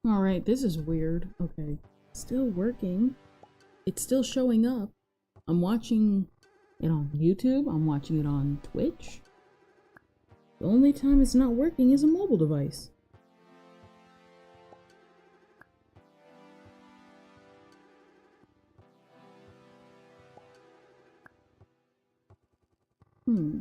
Alright, this is weird. Okay. Still working. It's still showing up. I'm watching it on YouTube. I'm watching it on Twitch. The only time it's not working is a mobile device. Hmm.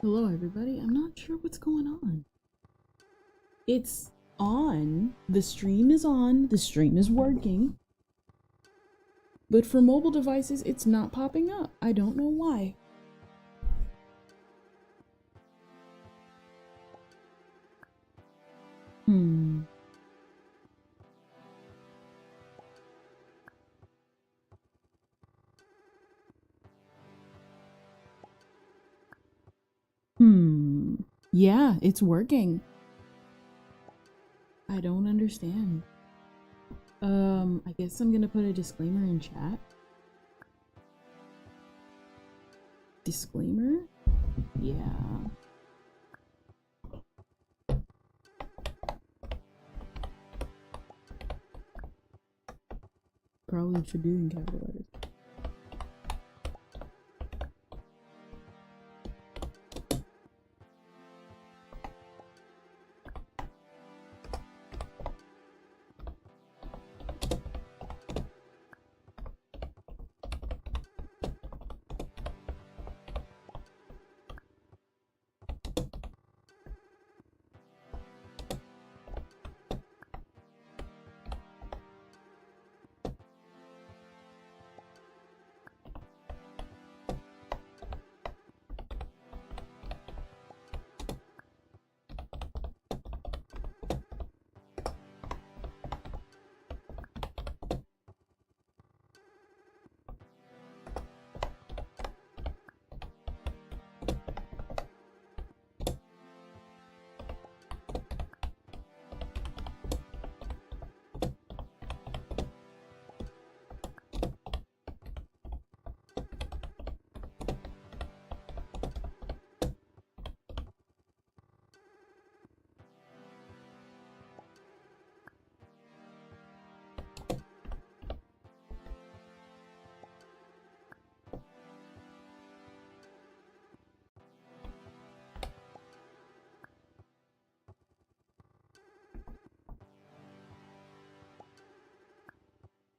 Hello everybody, I'm not sure what's going on. It's on, the stream is working, but for mobile devices it's not popping up. I don't know why. Yeah, it's working. I don't understand. I guess I'm gonna put a disclaimer in chat. Disclaimer? Yeah. Probably should do in capital letters.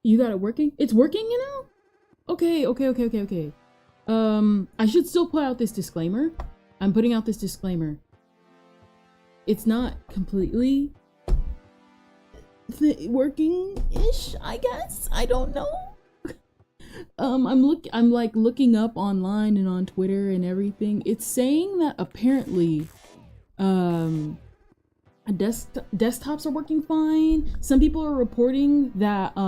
You got it working? It's working, you know? Okay. I should still put out this disclaimer. I'm putting out this disclaimer. It's not completely working-ish, I guess. I don't know. I'm like looking up online and on Twitter and everything. It's saying that apparently desktops are working fine. Some people are reporting that I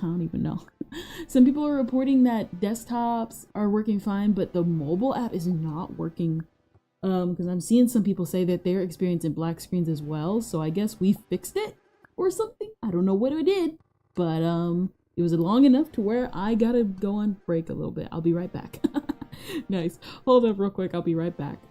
don't even know. Some people are reporting that desktops are working fine, but the mobile app is not working. Because I'm seeing some people say that they're experiencing black screens as well. So I guess we fixed it or something. I don't know what we did, but it was long enough to where I gotta go on break a little bit. I'll be right back. Nice. Hold up real quick. I'll be right back.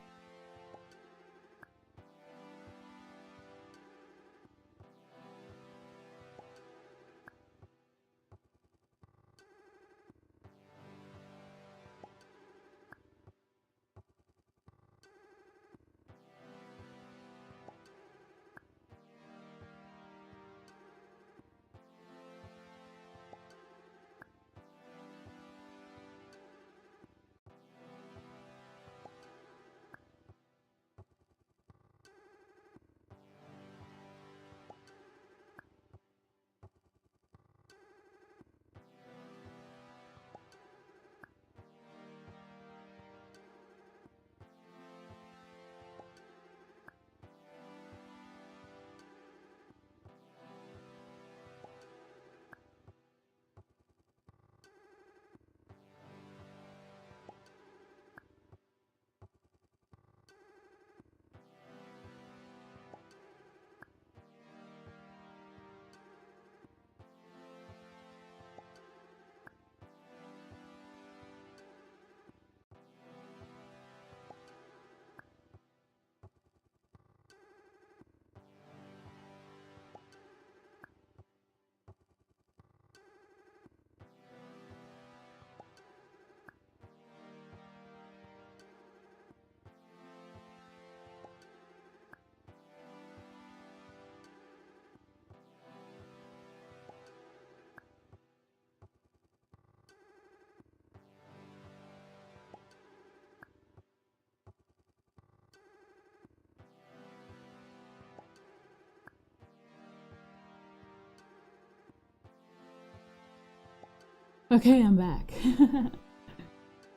Okay, I'm back.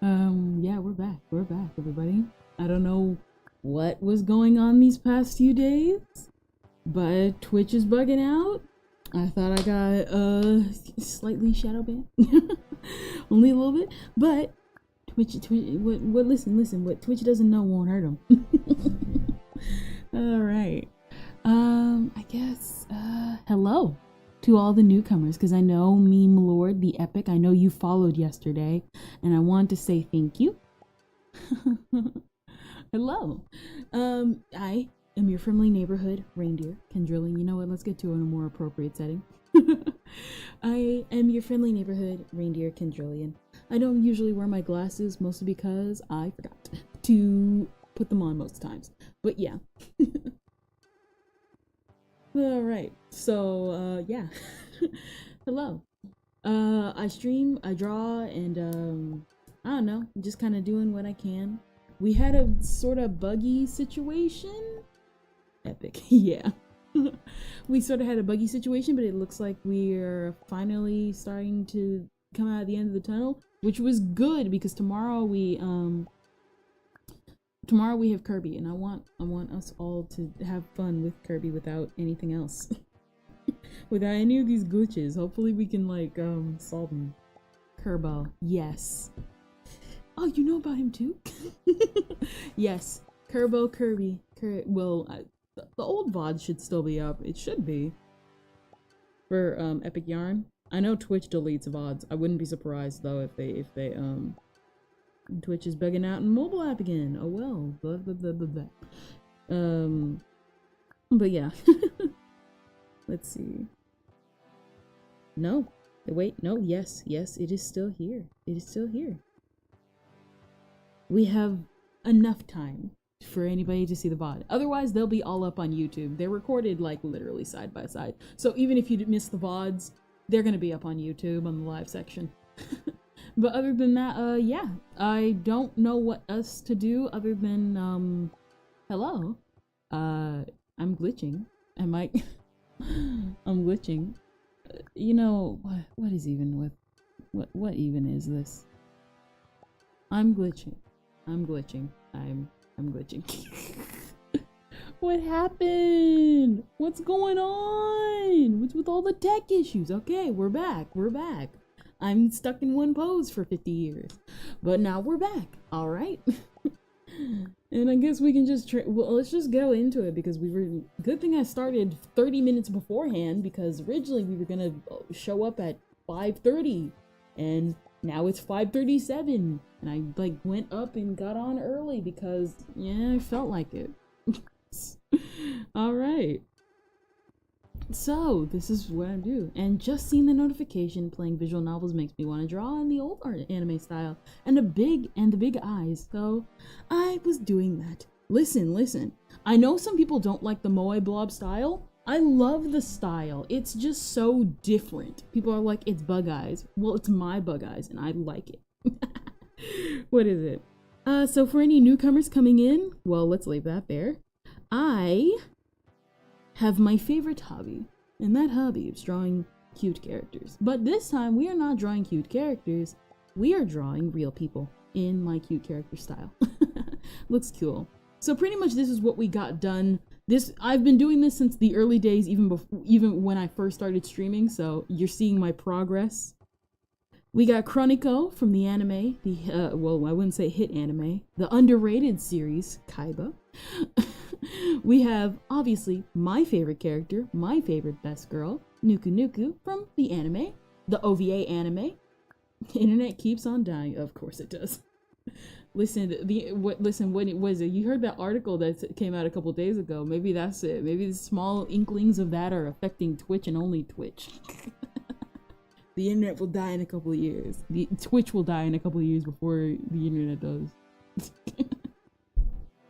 Yeah, we're back. We're back, everybody. I don't know what was going on these past few days, but Twitch is bugging out. I thought I got slightly shadow banned. Only a little bit, but Twitch listen, what Twitch doesn't know won't hurt them. All right. I guess hello to all the newcomers, because I know Meme Lord the Epic, I know you followed yesterday, and I want to say thank you. Hello. I am your friendly neighborhood reindeer, Kendrillian. You know what? Let's get to it in a more appropriate setting. I am your friendly neighborhood reindeer, Kendrillian. I don't usually wear my glasses, mostly because I forgot to put them on most times. But yeah. All right. So, yeah. Hello. I stream, I draw, and I don't know, just kind of doing what I can. We had a sort of buggy situation. Epic. Yeah. We sort of had a buggy situation, but it looks like we're finally starting to come out of the end of the tunnel, which was good because tomorrow we have Kirby, and I want us all to have fun with Kirby without anything else. Without any of these glitches. Hopefully we can like solve them. Kerbo. Yes. Oh, you know about him too? Yes. Kerbo Kirby. Well, the old VOD should still be up. It should be. For Epic Yarn. I know Twitch deletes VODs. I wouldn't be surprised though if they Twitch is bugging out in mobile app again. Oh well. Blah blah blah blah blah. But yeah. Let's see. No. Wait, no, yes, it is still here. It is still here. We have enough time for anybody to see the VOD. Otherwise, they'll be all up on YouTube. They're recorded like literally side by side. So even if you miss the VODs, they're gonna be up on YouTube on the live section. But other than that, yeah, I don't know what else to do other than, hello. I'm glitching. I might, I'm glitching. You know, what is even with, what even is this? I'm glitching. I'm glitching. I'm glitching. What happened? What's going on? What's with all the tech issues? Okay, we're back. We're back. I'm stuck in one pose for 50 years. But now we're back. All right. And I guess we can just, well, let's just go into it because we were, good thing I started 30 minutes beforehand because originally we were going to show up at 5:30 and now it's 5:37 and I like went up and got on early because, yeah, I felt like it. All right. So, this is what I do. And just seeing the notification playing visual novels makes me want to draw in the old art anime style. And the big eyes. So, I was doing that. Listen. I know some people don't like the Moe Blob style. I love the style. It's just so different. People are like, it's bug eyes. Well, it's my bug eyes, and I like it. What is it? So for any newcomers coming in, well, let's leave that there. I have my favorite hobby, and that hobby is drawing cute characters. But this time, we are not drawing cute characters. We are drawing real people in my cute character style. Looks cool. So pretty much this is what we got done. I've been doing this since the early days, even when I first started streaming, so you're seeing my progress. We got Chronico from the anime, well, I wouldn't say hit anime, the underrated series, Kaiba. We have, obviously, my favorite character, my favorite best girl, Nuku Nuku from the anime, the OVA anime. The internet keeps on dying. Of course it does. Listen, what was it? You heard that article that came out a couple days ago. Maybe that's it. Maybe the small inklings of that are affecting Twitch and only Twitch. The internet will die in a couple of years. Twitch will die in a couple of years before the internet does.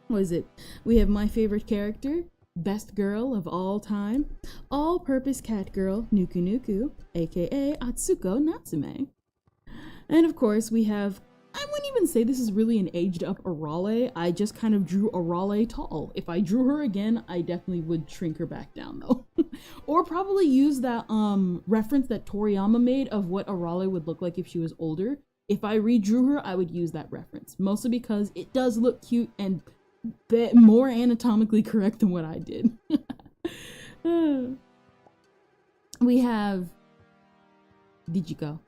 What is it? We have my favorite character, best girl of all time, all-purpose cat girl, Nuku Nuku, aka Atsuko Natsume. And of course, we have I wouldn't even say this is really an aged up Arale. I just kind of drew Arale tall. If I drew her again, I definitely would shrink her back down though. Or probably use that reference that Toriyama made of what Arale would look like if she was older. If I redrew her, I would use that reference. Mostly because it does look cute and more anatomically correct than what I did. We have Dijiko.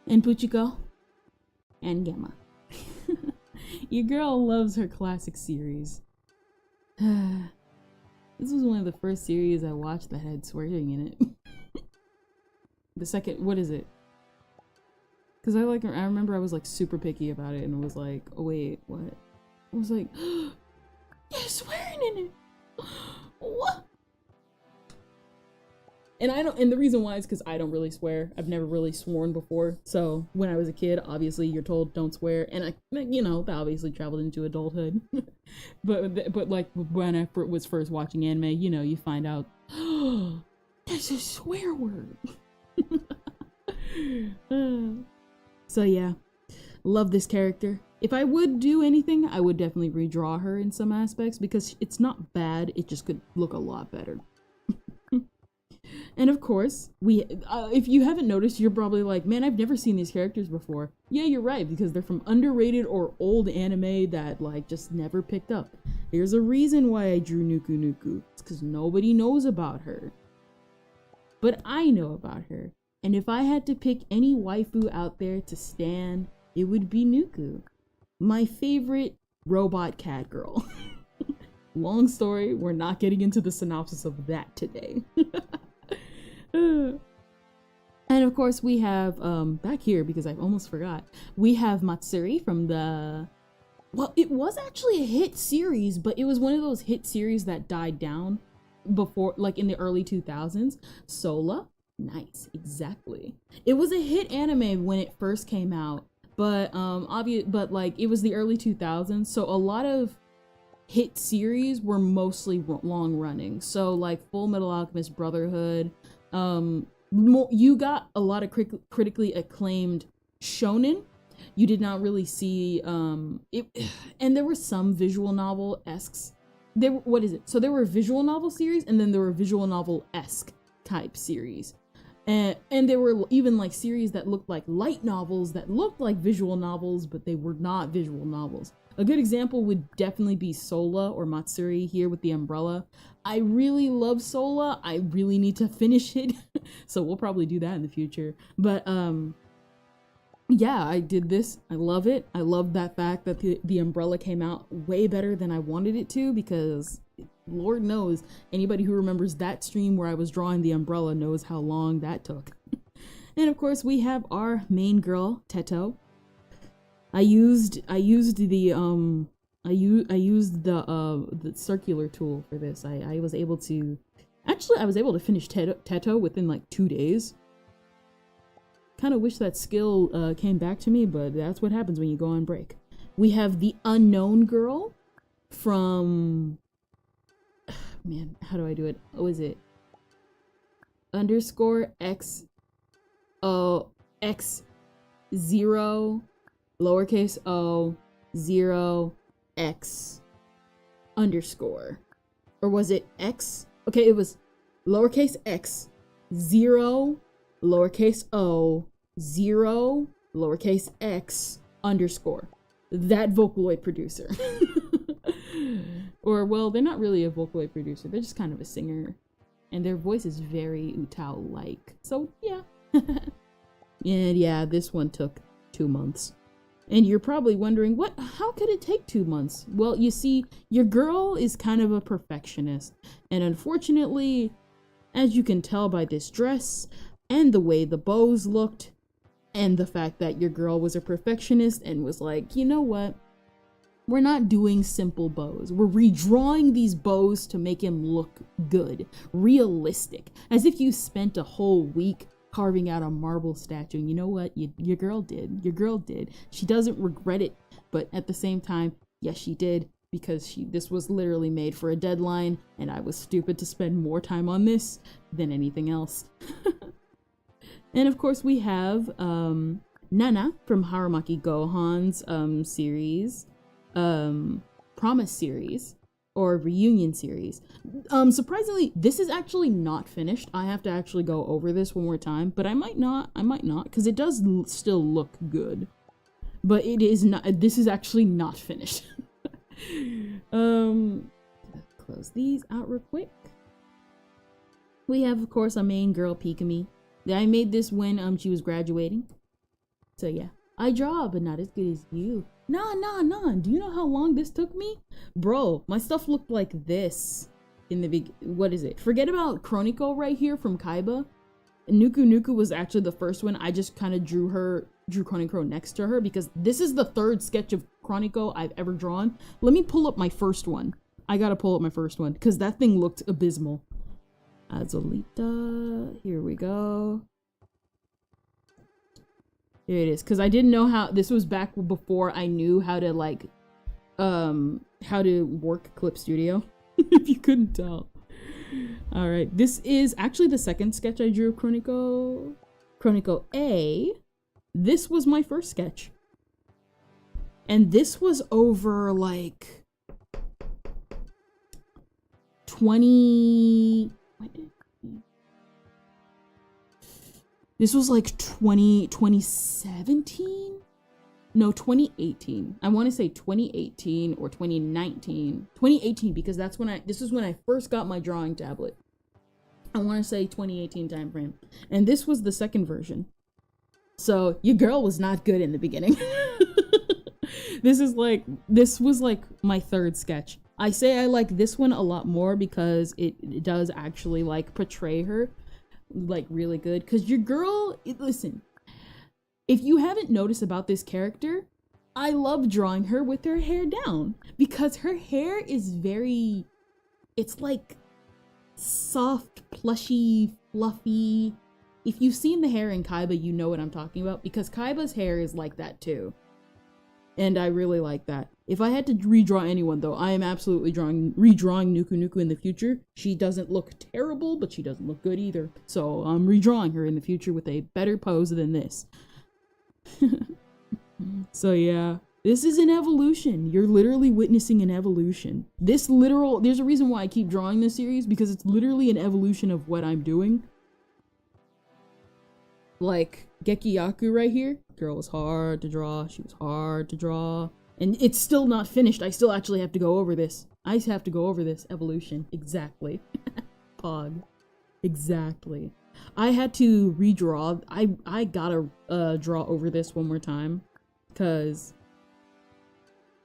And Puchiko. And Gamma. Your girl loves her classic series. This was one of the first series I watched that had swearing in it. The second, what is it? Because I remember I was like super picky about it and was like, oh wait, what? I was like, there's swearing in it. What? And the reason why is because I don't really swear. I've never really sworn before. So when I was a kid, obviously you're told don't swear, and that obviously traveled into adulthood. but like when I was first watching anime, you find out, oh, there's a swear word. So yeah, love this character. If I would do anything, I would definitely redraw her in some aspects because it's not bad. It just could look a lot better. And of course, if you haven't noticed, you're probably like, man, I've never seen these characters before. Yeah, you're right, because they're from underrated or old anime that like just never picked up. There's a reason why I drew Nuku Nuku. It's because nobody knows about her. But I know about her. And if I had to pick any waifu out there to stan, it would be Nuku. My favorite robot cat girl. Long story, we're not getting into the synopsis of that today. And of course we have, back here, because I almost forgot, we have Matsuri from well, it was actually a hit series, but it was one of those hit series that died down before, like in the early 2000s. Sola, nice, exactly. It was a hit anime when it first came out, but but like it was the early 2000s, so a lot of hit series were mostly long running. So like Full Metal Alchemist Brotherhood, you got a lot of critically acclaimed shonen. You did not really see it, and there were some visual novel-esque. So there were visual novel series, and then there were visual novel-esque type series. And there were even like series that looked like light novels that looked like visual novels, but they were not visual novels. A good example would definitely be Sola or Matsuri here with the umbrella. I really love Sola. I really need to finish it. So we'll probably do that in the future. But yeah, I did this. I love it. I love that fact that the umbrella came out way better than I wanted it to, because Lord knows anybody who remembers that stream where I was drawing the umbrella knows how long that took. And of course we have our main girl, Teto. I used the circular tool for this. I was able to finish Teto within like 2 days. Kind of wish that skill came back to me, but that's what happens when you go on break. We have the unknown girl from, man, how do I do it? Oh, is it _x x 0 lowercase o 0 x _, or was it x? Okay, it was lowercase x 0 lowercase o 0 lowercase x _. That Vocaloid producer. Or, well, they're not really a Vocaloid producer, they're just kind of a singer, and their voice is very Utao-like. So yeah. And yeah, this one took 2 months. And you're probably wondering, how could it take 2 months? Well, you see, your girl is kind of a perfectionist. And unfortunately, as you can tell by this dress, and the way the bows looked, and the fact that your girl was a perfectionist and was like, you know what? We're not doing simple bows. We're redrawing these bows to make him look good, realistic, as if you spent a whole week carving out a marble statue. And you know what? Your girl did. Your girl did. She doesn't regret it, but at the same time, yes, she did, because this was literally made for a deadline, and I was stupid to spend more time on this than anything else. And of course we have Nana from Harumaki Gohan's series, Promise series, or Reunion series. Surprisingly, this is actually not finished. I have to actually go over this one more time, but I might not, because it does still look good. But it is not, this is actually not finished. Close these out real quick. We have, of course, our main girl, Pikami. I made this when she was graduating. So yeah, I draw, but not as good as you. Nah. Do you know how long this took me? Bro, my stuff looked like this in the what is it? Forget about Chronicle right here from Kaiba. Nuku was actually the first one. I just kind of drew Chronicle next to her because this is the third sketch of Chronicle I've ever drawn. Let me pull up my first one. I gotta pull up my first one because that thing looked abysmal. Azolita, here we go. Here it is, because I didn't know how, this was back before I knew how to like, how to work Clip Studio, if you couldn't tell. Alright, this is actually the second sketch I drew of Chronicle A. This was my first sketch. And this was over like 20... This was like 2017? No, 2018. I want to say 2018 or 2019. 2018 because that's when this is when I first got my drawing tablet. I want to say 2018 time frame. And this was the second version. So your girl was not good in the beginning. This was like my third sketch. I say I like this one a lot more because it does actually like portray her like really good, because your girl, listen, if you haven't noticed about this character, I love drawing her with her hair down because her hair is very, it's like soft, plushy, fluffy. If you've seen the hair in Kaiba, you know what I'm talking about, because Kaiba's hair is like that too. And I really like that. If I had to redraw anyone, though, I am absolutely redrawing Nuku in the future. She doesn't look terrible, but she doesn't look good either. So I'm redrawing her in the future with a better pose than this. So yeah, this is an evolution. You're literally witnessing an evolution. There's a reason why I keep drawing this series, because it's literally an evolution of what I'm doing. Like Gekiyaku right here. Girl was hard to draw. She was hard to draw. And it's still not finished. I still actually have to go over this. I have to go over this evolution. Exactly. Pog. Exactly. I had to redraw. I gotta draw over this one more time. Because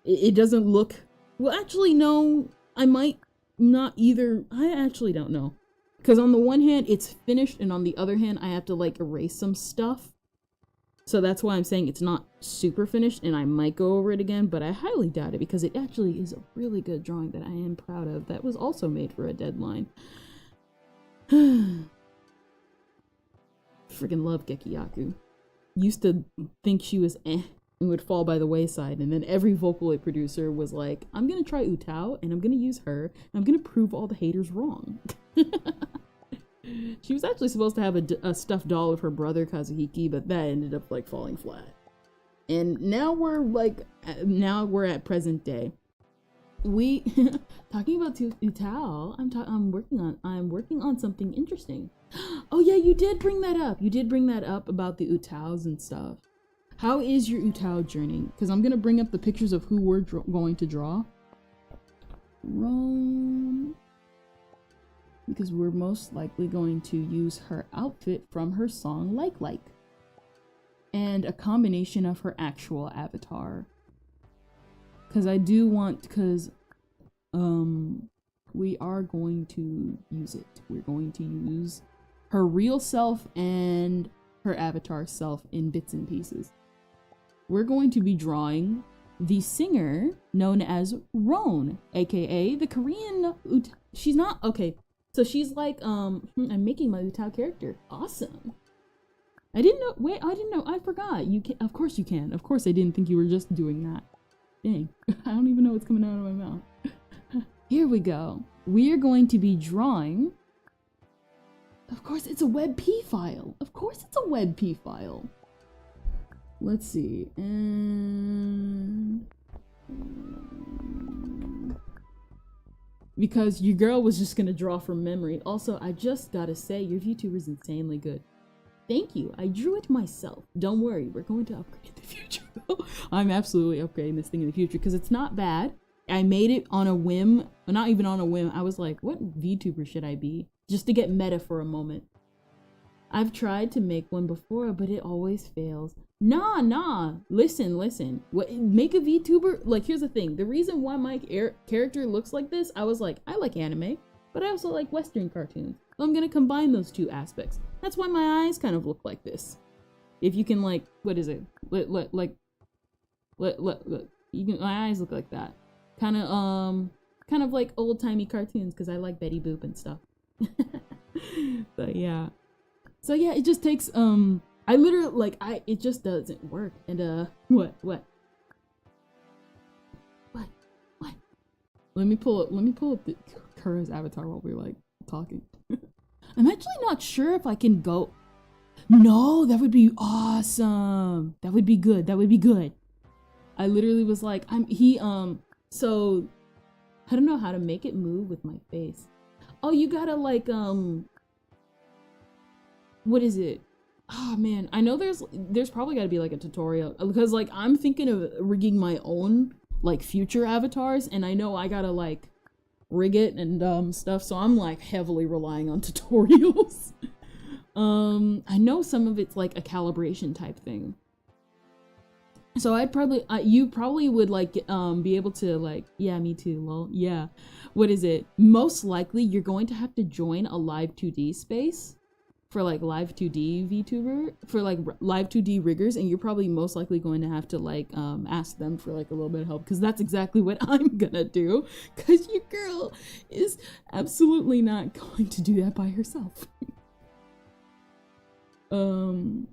it doesn't look... Well, actually, no. I might not either. I actually don't know. Because on the one hand, it's finished. And on the other hand, I have to like erase some stuff. So that's why I'm saying it's not super finished, and I might go over it again, but I highly doubt it because it actually is a really good drawing that I am proud of. That was also made for a deadline. Freaking love Gekiyaku. Used to think she was and would fall by the wayside, and then every Vocaloid producer was like, I'm gonna try Utao, and I'm gonna use her, and I'm gonna prove all the haters wrong. She was actually supposed to have a stuffed doll of her brother Kazuhiki, but that ended up like falling flat. And now we're at present day. We talking about Utao. I'm working on something interesting. Oh yeah, you did bring that up. You did bring that up about the Utaos and stuff. How is your Utao journey? Because I'm gonna bring up the pictures of who we're going to draw. Rome. Because we're most likely going to use her outfit from her song Like, and a combination of her actual avatar. Because I do want, we are going to use it. We're going to use her real self and her avatar self in bits and pieces. We're going to be drawing the singer known as Ron, aka the Korean she's not, okay. So she's like, I'm making my Utao character. Awesome. I didn't know, I forgot. You can, of course you can. Of course I didn't think you were just doing that. Dang, I don't even know what's coming out of my mouth. Here we go. We are going to be drawing Of course, it's a WebP file. Of course, it's a WebP file. Let's see. And because your girl was just gonna draw from memory. Also, I just gotta say, your VTuber's insanely good. Thank you. I drew it myself. Don't worry, we're going to upgrade in the future. I'm absolutely upgrading this thing in the future because it's not bad. I made it on a whim. Well, not even on a whim. I was like, what VTuber should I be? Just to get meta for a moment. I've tried to make one before, but it always fails. Nah. Listen. What, make a VTuber? Like, here's the thing. The reason why my character looks like this, I was like, I like anime, but I also like Western cartoons. So I'm gonna combine those two aspects. That's why my eyes kind of look like this. If you can, like, what is it? Look. You can. My eyes look like that. Kind of like old-timey cartoons because I like Betty Boop and stuff. But yeah. So yeah, it just takes I literally like it just doesn't work. And what? Let me pull up the Kura's avatar while we're like talking. I'm actually not sure if I can go. No, that would be awesome. That would be good. I literally was like, so I don't know how to make it move with my face. Oh, you gotta like, what is it? Oh man, I know there's probably gotta be like a tutorial because like I'm thinking of rigging my own like future avatars and I know I gotta like rig it and stuff. So I'm like heavily relying on tutorials. I know some of it's like a calibration type thing. So you probably would like be able to like, yeah, me too, lol. Yeah. What is it? Most likely you're going to have to join a live 2D space for like live 2D VTuber, for like live 2D riggers, and you're probably most likely going to have to like ask them for like a little bit of help because that's exactly what I'm gonna do because your girl is absolutely not going to do that by herself. So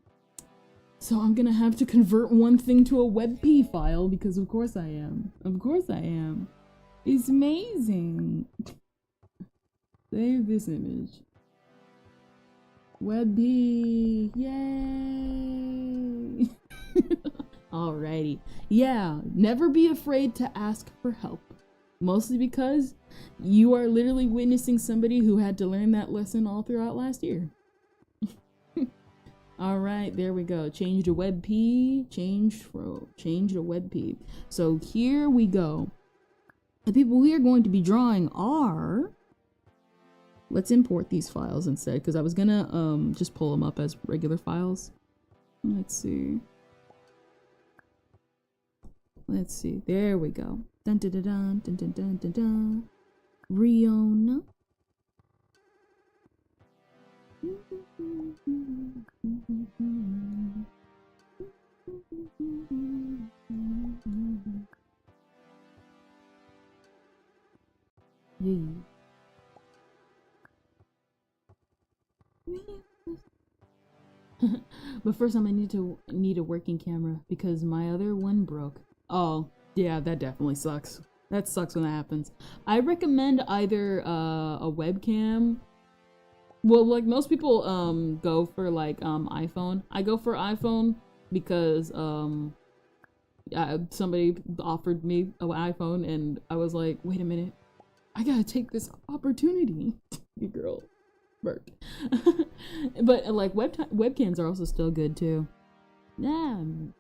I'm gonna have to convert one thing to a WebP file because of course I am. It's amazing. Save this image. WebP, yay! Alrighty. Yeah, never be afraid to ask for help. Mostly because you are literally witnessing somebody who had to learn that lesson all throughout last year. All right, there we go. Change to WebP, change to WebP. So here we go. The people we are going to be drawing are, let's import these files instead because I was gonna just pull them up as regular files. Let's see. There we go. Dun dun dun dun dun dun dun dun dun. Riona. Yeah. But first I'm gonna need a working camera because my other one broke. Oh, yeah, that definitely sucks. That sucks when that happens. I recommend either a webcam. Well, like most people go for like iPhone. I go for iPhone because somebody offered me an iPhone and I was like, wait a minute, I gotta take this opportunity. You girl burped. But like webcams are also still good too. Yeah, I'm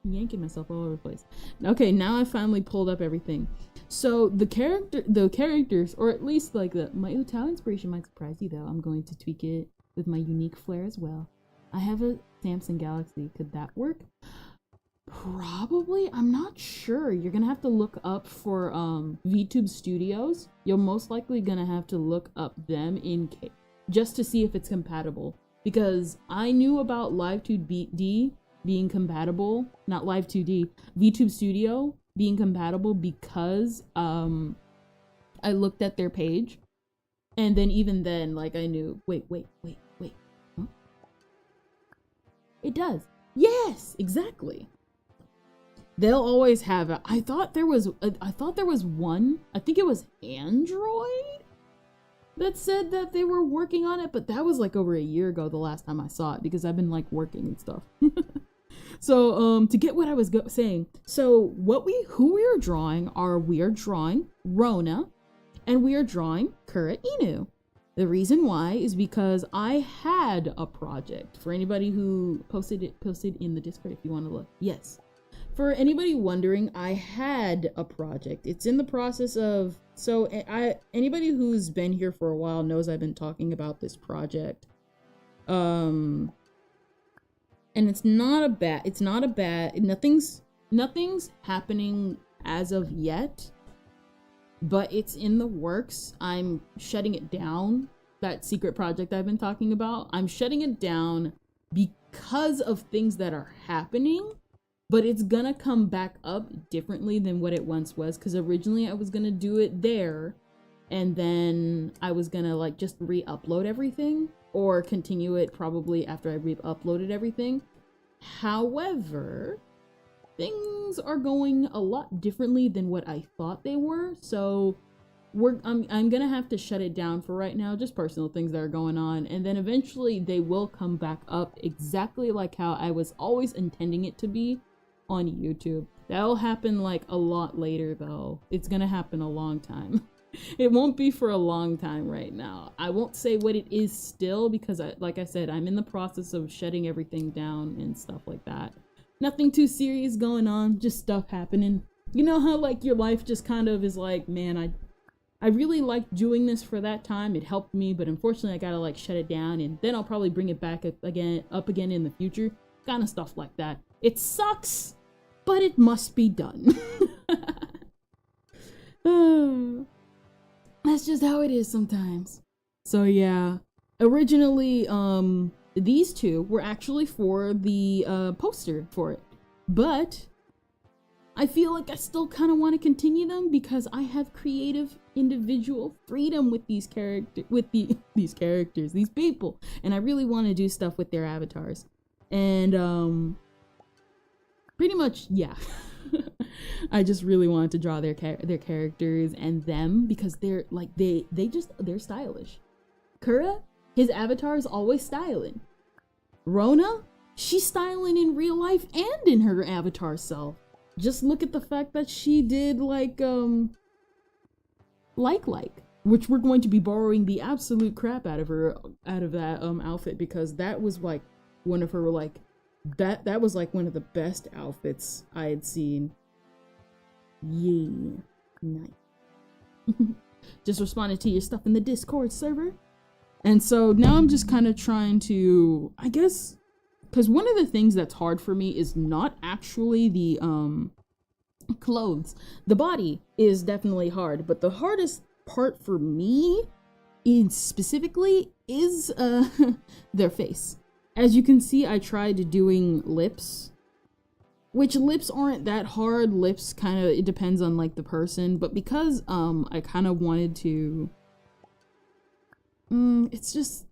yanking myself all over the place. Okay, now I finally pulled up everything. So the characters, or at least like my Utah inspiration might surprise you though. I'm going to tweak it with my unique flair as well. I have a Samsung Galaxy. Could that work? Probably. I'm not sure. You're gonna have to look up for VTube Studios. You're most likely gonna have to look up them just to see if it's compatible. Because I knew about Live 2D being compatible, not Live 2D, VTube Studio being compatible because I looked at their page, and then even then, like I knew. Wait. Huh? It does. Yes, exactly. They'll always have it. I thought there was one. I think it was Android that said that they were working on it, but that was like over a year ago the last time I saw it because I've been like working and stuff. So to get what I was saying, so who we are drawing Rona, and we are drawing Kura Inu. The reason why is because I had a project. For anybody who posted in the Discord, if you want to look. Yes. For anybody wondering, I had a project. It's in the process of, anybody who's been here for a while knows I've been talking about this project. And nothing's happening as of yet, but it's in the works. I'm shutting it down. That secret project I've been talking about, I'm shutting it down because of things that are happening, but it's gonna come back up differently than what it once was, because originally I was gonna do it there, and then I was gonna like just re-upload everything, or continue it probably after I re-uploaded everything. However, things are going a lot differently than what I thought they were, so I'm gonna have to shut it down for right now, just personal things that are going on, and then eventually they will come back up exactly like how I was always intending it to be on YouTube. That'll happen like a lot later though. It's gonna happen a long time. It won't be for a long time right now. I won't say what it is still because like I said, I'm in the process of shutting everything down and stuff like that. Nothing too serious going on, just stuff happening. You know how like your life just kind of is like, man, I really liked doing this for that time. It helped me, but unfortunately I gotta like shut it down, and then I'll probably bring it back up again in the future. Kind of stuff like that. It sucks, but it must be done. That's just how it is sometimes. So yeah, originally these two were actually for the poster for it, but I feel like I still kind of want to continue them because I have creative individual freedom with these these people, and I really want to do stuff with their avatars. And pretty much, yeah. I just really wanted to draw their characters and them because they're like they're stylish. Kura, his avatar is always styling. Rona, she's styling in real life and in her avatar self. Just look at the fact that she did like which we're going to be borrowing the absolute crap out of that outfit, because that was like one of her like that was like one of the best outfits I had seen. Yeah, nice. Just responded to your stuff in the Discord server. And so now I'm just kind of trying to, I guess, because one of the things that's hard for me is not actually the clothes. The body is definitely hard, but the hardest part for me specifically is their face. As you can see, I tried doing lips, which lips aren't that hard. Lips kind of, it depends on like the person, but because I kind of wanted to, it's just,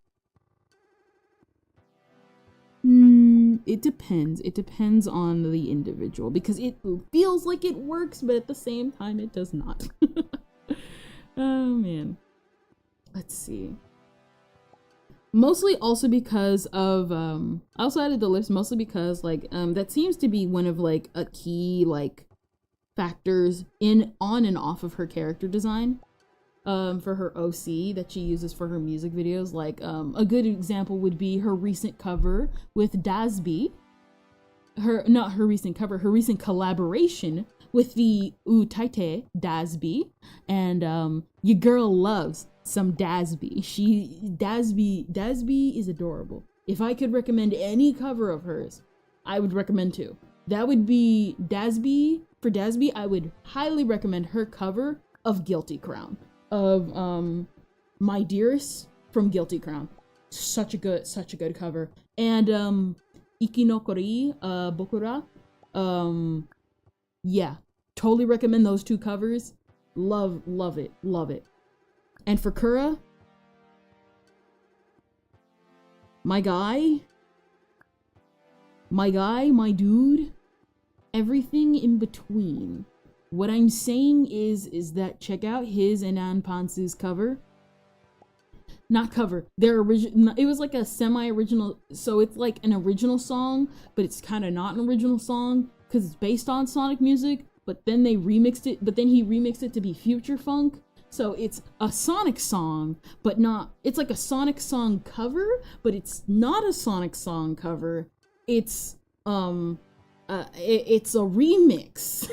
it depends on the individual, because it feels like it works, but at the same time it does not. Oh man, let's see. Mostly also because of, I also added the lips mostly because like, that seems to be one of like a key like factors on and off of her character design, for her OC that she uses for her music videos. Like, a good example would be her recent cover with Dasby. Her recent collaboration with the Utaite Dasby, and your girl loves some Dasby. Dasby is adorable. If I could recommend any cover of hers, I would recommend two. That would be Dasby. For Dasby, I would highly recommend her cover of Guilty Crown, of My Dearest from Guilty Crown. Such a good cover. And Ikinokori Bokura. Yeah, totally recommend those two covers. Love it. And for Kura, my guy, my dude, everything in between. What I'm saying is that check out his and Anpansu's cover. not cover. Their original. It was like a semi-original. So it's like an original song, but it's kind of not an original song because it's based on Sonic music. But then they remixed it. But then he remixed it to be future funk. So it's a Sonic song, but not. It's like a Sonic song cover, but it's not a Sonic song cover. It's it's a remix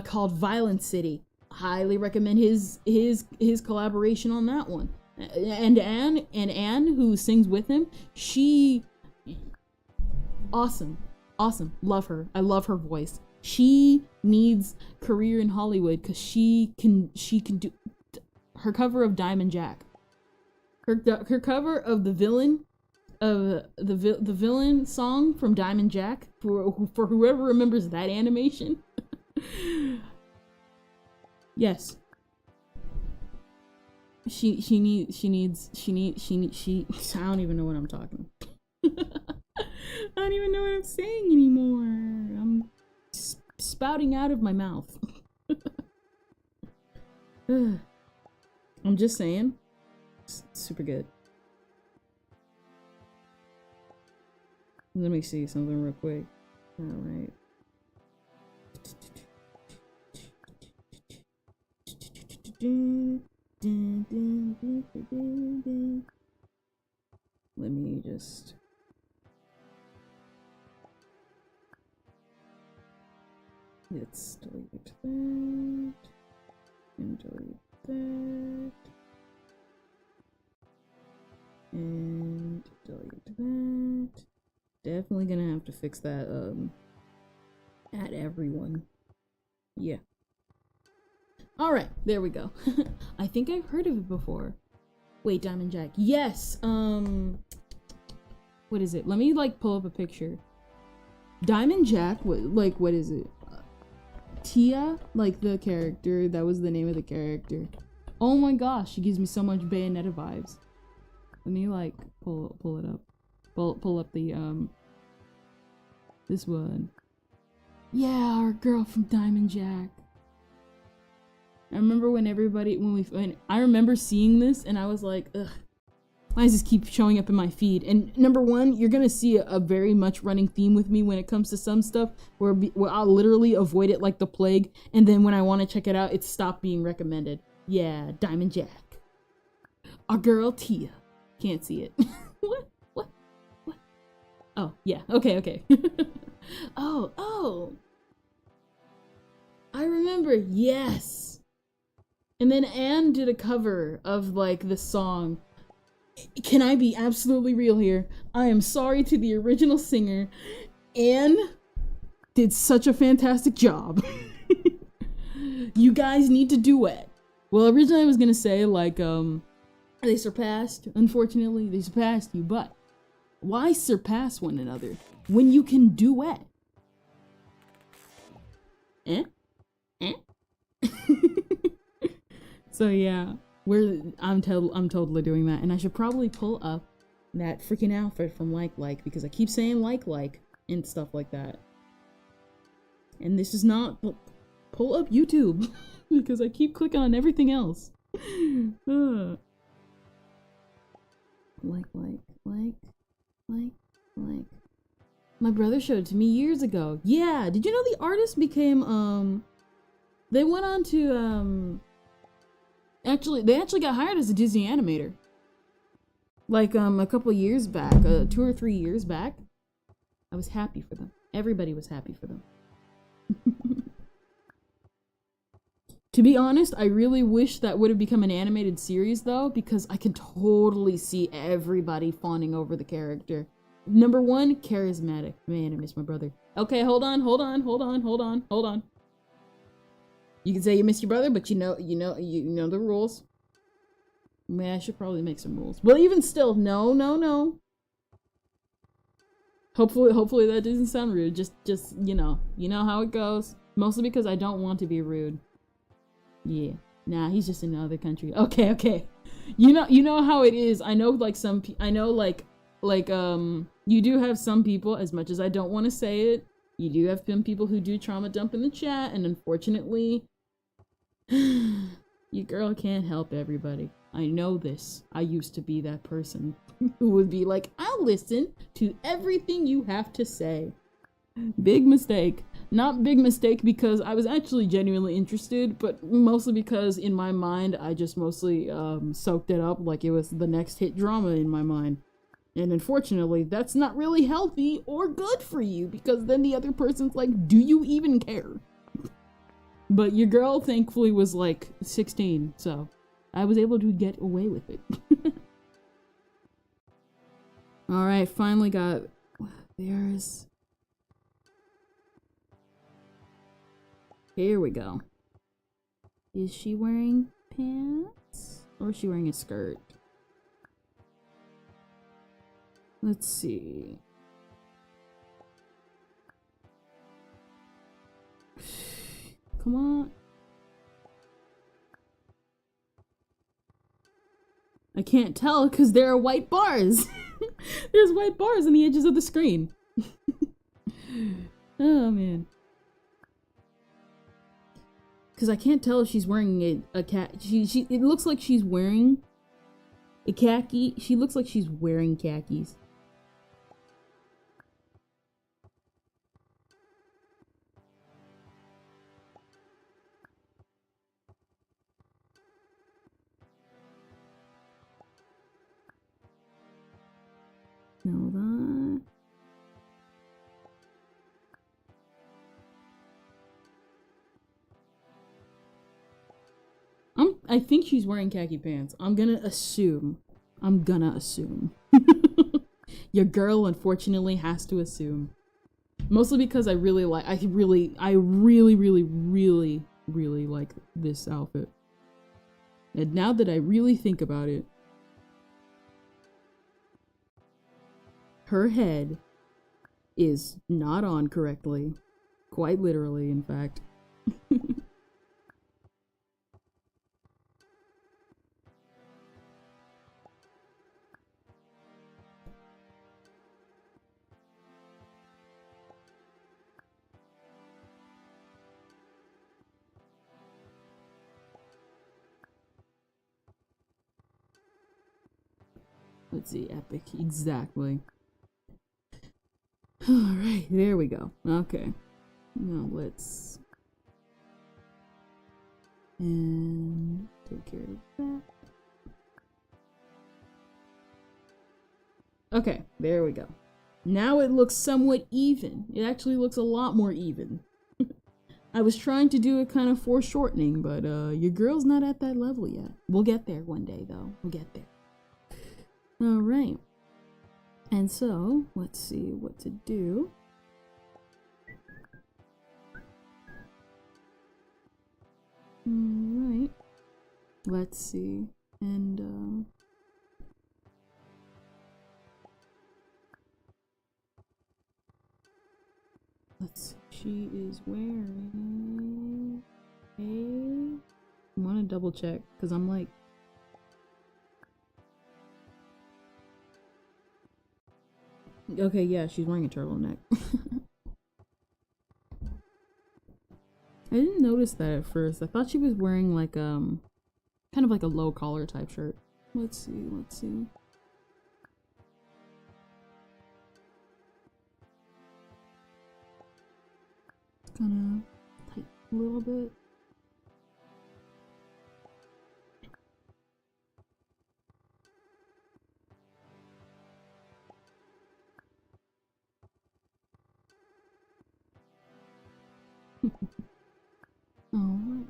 called Violent City. Highly recommend his collaboration on that one. And Anne, who sings with him, she awesome, love her. I love her voice. She needs career in Hollywood because she can do her cover of Diamond Jack. Her cover of the villain the villain song from Diamond Jack, for whoever remembers that animation. Yes. She needs I don't even know what I'm talking. I don't even know what I'm saying anymore. I'm spouting out of my mouth. I'm just saying. It's super good. Let me see something real quick. Alright. Let me just... Let's delete that. And delete that. And delete that. Definitely gonna have to fix that, add everyone. Yeah. Alright, there we go. I think I've heard of it before. Wait, Diamond Jack. Yes, what is it? Let me, like, pull up a picture. Diamond Jack, what is it? Tia? Like, the character. That was the name of the character. Oh my gosh, she gives me so much Bayonetta vibes. Let me, like, pull it up. Pull up the, this one. Yeah, our girl from Diamond Jack. I remember when I remember seeing this and I was like, ugh, why does this keep showing up in my feed? And number one, you're gonna see a very much running theme with me when it comes to some stuff where I'll literally avoid it like the plague, and then when I want to check it out, it's stopped being recommended. Yeah, Diamond Jack. Our girl Tia. Can't see it. What? Oh, yeah. Okay. Oh. I remember, yes. And then Anne did a cover of, like, the song. Can I be absolutely real here? I am sorry to the original singer. Anne did such a fantastic job. You guys need to duet. Well, originally I was gonna say, like, unfortunately, they surpassed you, but why surpass one another when you can duet? So yeah, I'm totally doing that, and I should probably pull up that freaking outfit from Like because I keep saying like and stuff like that. And this is not pull up YouTube because I keep clicking on everything else. Like. My brother showed it to me years ago. Yeah, did you know the artist became they went on to they actually got hired as a Disney animator. Like a couple years back, 2 or 3 years back. I was happy for them. Everybody was happy for them. To be honest, I really wish that would have become an animated series though, because I can totally see everybody fawning over the character. Number one, charismatic. Man, I miss my brother. Okay, hold on. You can say you miss your brother, but you know the rules. Man, I should probably make some rules. Well, even still, no. Hopefully that doesn't sound rude. Just you know how it goes. Mostly because I don't want to be rude. Yeah. Nah, he's just in another country. Okay. You know how it is. I know like you do have some people, as much as I don't want to say it, you do have some people who do trauma dump in the chat, and unfortunately, your girl can't help everybody. I know this. I used to be that person who would be like, I'll listen to everything you have to say. Big mistake. Not big mistake because I was actually genuinely interested, but mostly because in my mind, I just mostly soaked it up like it was the next hit drama in my mind. And unfortunately, that's not really healthy or good for you because then the other person's like, do you even care? But your girl thankfully was like 16, so I was able to get away with it. Alright, finally got... There's... Here we go. Is she wearing pants? Or is she wearing a skirt? Let's see. Come on. I can't tell because there are white bars. There's white bars on the edges of the screen. Oh man. Because I can't tell if she's wearing a cat. It looks like she's wearing a khaki. She looks like she's wearing khakis. Hold on. I think she's wearing khaki pants. I'm gonna assume. Your girl unfortunately has to assume. Mostly because I really like this outfit. And now that I really think about it, her head is not on correctly. Quite literally, in fact. Let's see, epic, exactly. Alright, there we go. Okay. Now let's... And take care of that. Okay, there we go. Now it looks somewhat even. It actually looks a lot more even. I was trying to do it kind of foreshortening, but your girl's not at that level yet. We'll get there one day, though. We'll get there. Alright. And so, let's see what to do. Alright. Let's see. And, let's see. She is wearing I want to double check, because I'm like... Okay, yeah, she's wearing a turtleneck. I didn't notice that at first. I thought she was wearing like kind of like a low collar type shirt. Let's see. It's kind of tight a little bit. Alright.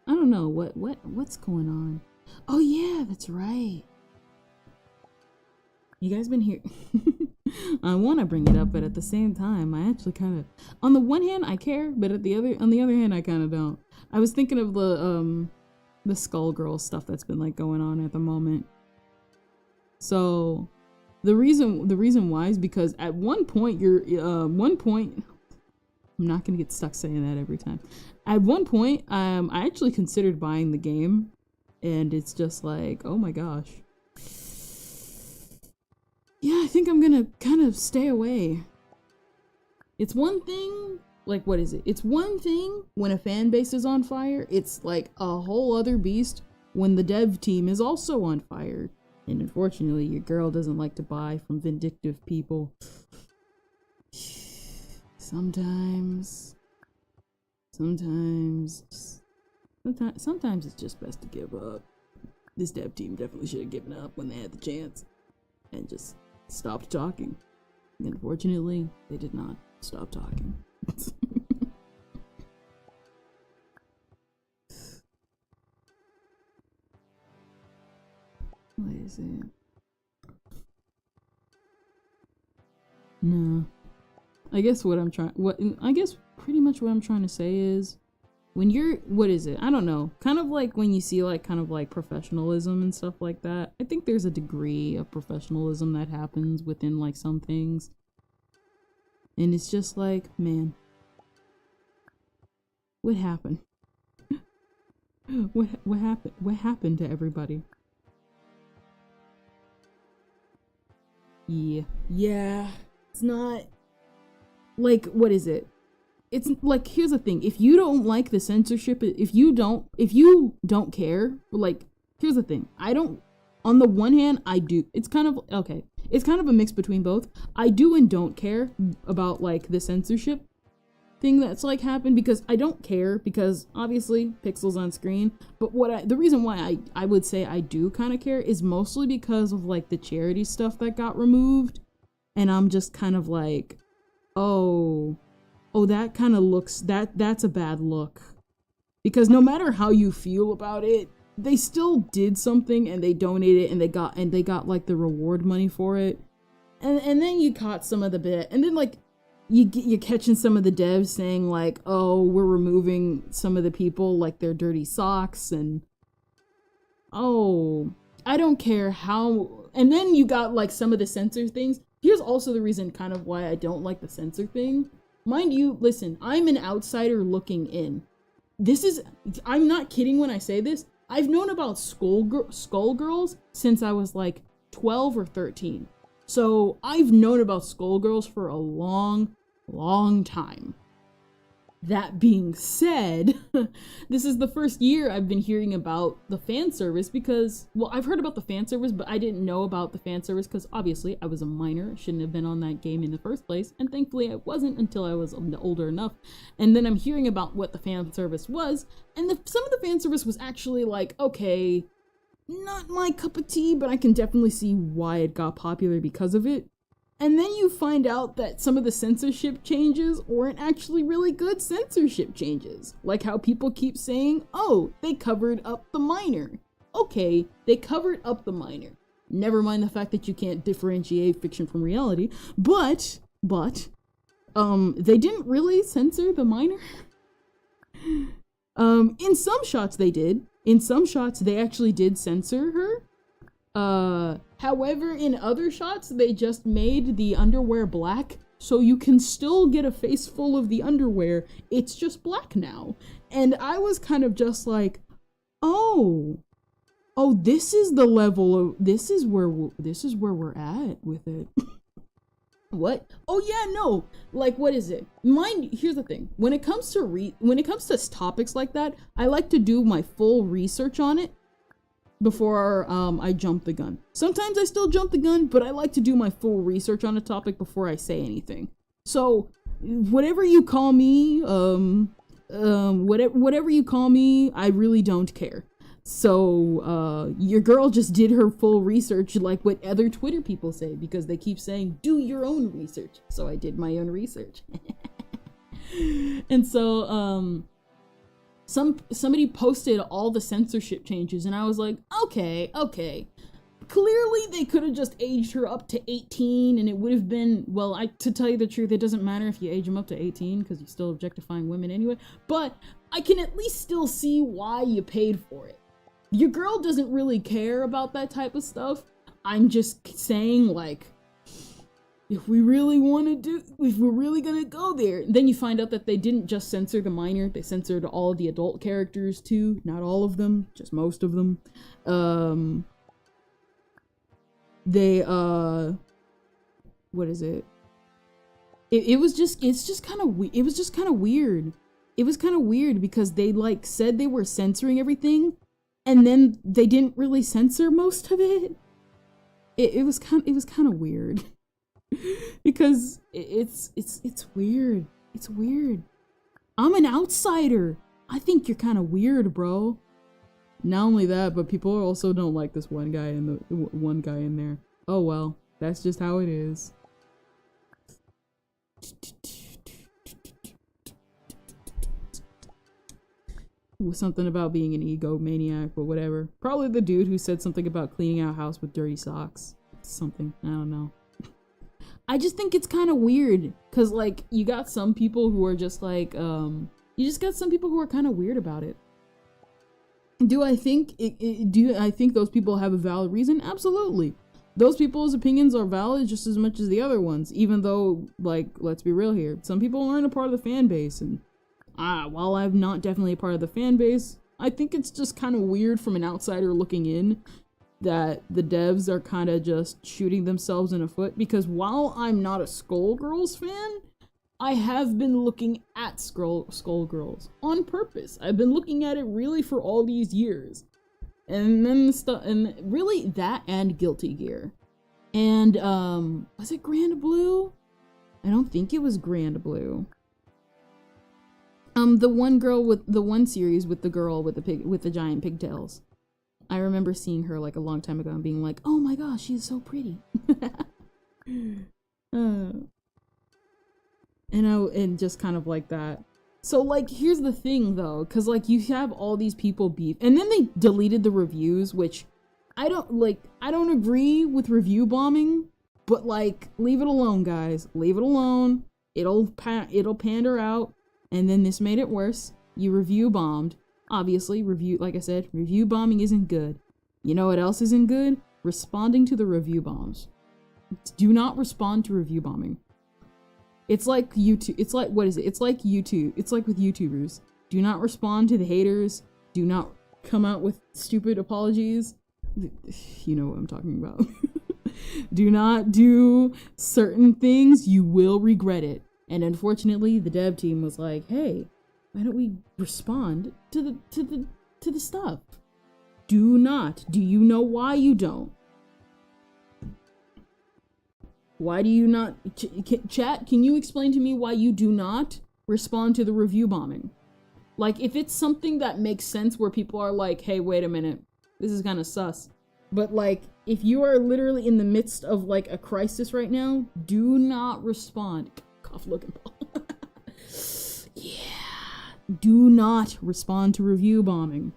I don't know what's going on. Oh yeah, that's right. You guys been here? I want to bring it up, but at the same time, I actually kind of, on the one hand, I care, but on the other hand, I kind of don't. I was thinking of the Skullgirl stuff that's been like going on at the moment. So, the reason why is because at one point I'm not gonna get stuck saying that every time. At one point, I actually considered buying the game, and it's just like, oh my gosh. Yeah, I think I'm gonna kind of stay away. It's one thing like, what is it? It's one thing when a fan base is on fire. It's like a whole other beast when the dev team is also on fire. And unfortunately, your girl doesn't like to buy from vindictive people. Sometimes it's just best to give up. This dev team definitely should have given up when they had the chance and just stopped talking. And unfortunately, they did not stop talking. What is it? No. I guess pretty much what I'm trying to say is, when you're, what is it? I don't know. Kind of like when you see like kind of like professionalism and stuff like that. I think there's a degree of professionalism that happens within like some things. And it's just like, man, what happened? What happened? What happened to everybody? Yeah. It's not like, what is it? It's like, here's the thing. If you don't like the censorship, if you don't care, like, here's the thing. On the one hand, I do. It's kind of, okay. It's kind of a mix between both. I do and don't care about like the censorship thing that's like happened, because I don't care, because obviously pixels on screen. But the reason why I would say I do kind of care is mostly because of like the charity stuff that got removed. And I'm just kind of like, oh, that kind of looks, that's a bad look. Because no matter how you feel about it, they still did something, and they donated, and they got like the reward money for it. And then you caught some of the bit, and then like you're catching some of the devs saying like, oh, we're removing some of the people, like their dirty socks, and oh, I don't care how. And then you got like some of the censor things. Here's also the reason kind of why I don't like the censor thing. Mind you, listen, I'm an outsider looking in. I'm not kidding when I say this. I've known about Skullgirls since I was like 12 or 13. So I've known about Skullgirls for a long, long time. That being said, this is the first year I've been hearing about the fan service because, well, I've heard about the fan service, but I didn't know about the fan service because obviously I was a minor, shouldn't have been on that game in the first place, and thankfully I wasn't until I was older enough. And then I'm hearing about what the fan service was, and some of the fan service was actually like, okay, not my cup of tea, but I can definitely see why it got popular because of it. And then you find out that some of the censorship changes weren't actually really good censorship changes. Like how people keep saying, oh, they covered up the minor. Okay, they covered up the minor. Never mind the fact that you can't differentiate fiction from reality. But, they didn't really censor the minor. In some shots they did. In some shots they actually did censor her. However, in other shots, they just made the underwear black, so you can still get a face full of the underwear. It's just black now. And I was kind of just like, oh, this is the level of, this is where we're at with it. What? Oh yeah, no. Like, what is it? Here's the thing. When it comes to topics like that, I like to do my full research on it before I jump the gun. Sometimes I still jump the gun, but I like to do my full research on a topic before I say anything. So, whatever you call me, whatever you call me, I really don't care. So, your girl just did her full research like what other Twitter people say, because they keep saying, do your own research. So I did my own research. And so, somebody posted all the censorship changes, and I was like, okay. Clearly they could have just aged her up to 18, and it would have been, well, to tell you the truth, it doesn't matter if you age them up to 18, because you're still objectifying women anyway, but I can at least still see why you paid for it. Your girl doesn't really care about that type of stuff. I'm just saying, like, if we're really gonna go there, then you find out that they didn't just censor the minor, they censored all of the adult characters too. Not all of them, just most of them. What is it? It's just kind of it was just kind of weird. It was kind of weird because they like said they were censoring everything, and then they didn't really censor most of it. It was kind of weird because it's weird. It's weird. I'm an outsider. I think you're kind of weird, bro. Not only that, but people also don't like this one guy in there. Oh well, that's just how it is. Something about being an egomaniac, but whatever. Probably the dude who said something about cleaning out house with dirty socks. Something. I don't know. I just think it's kind of weird. Cause like, you got some people who are just like, you just got some people who are kind of weird about it. Do I think I think those people have a valid reason? Absolutely. Those people's opinions are valid just as much as the other ones, even though, like, let's be real here. Some people aren't a part of the fan base, and while I'm not definitely a part of the fan base, I think it's just kind of weird from an outsider looking in that the devs are kind of just shooting themselves in the foot, because while I'm not a Skullgirls fan, I have been looking at Skullgirls on purpose. I've been looking at it really for all these years. And then and really that and Guilty Gear. And, was it Grand Blue? I don't think it was Grand Blue. The one series with the girl with the giant pigtails. I remember seeing her like a long time ago and being like, oh my gosh, she's so pretty. And just kind of like that. So like, here's the thing though, cause like you have all these people beef, and then they deleted the reviews, which I don't agree with review bombing, but like, leave it alone, guys. Leave it alone. It'll pander out, and then this made it worse. You review bombed. Obviously, like I said, review bombing isn't good. You know what else isn't good? Responding to the review bombs. Do not respond to review bombing. It's like YouTube. It's like, what is it? It's like YouTube. It's like with YouTubers. Do not respond to the haters. Do not come out with stupid apologies. You know what I'm talking about. Do not do certain things. You will regret it. And unfortunately, the dev team was like, hey, why don't we respond to the stuff? Do not. Do you know why you don't? Why do you not, chat, can you explain to me why you do not respond to the review bombing? Like, if it's something that makes sense where people are like, hey, wait a minute, this is kind of sus. But like, if you are literally in the midst of like a crisis right now, do not respond. Cough looking ball. Yeah. Do not respond to review bombing.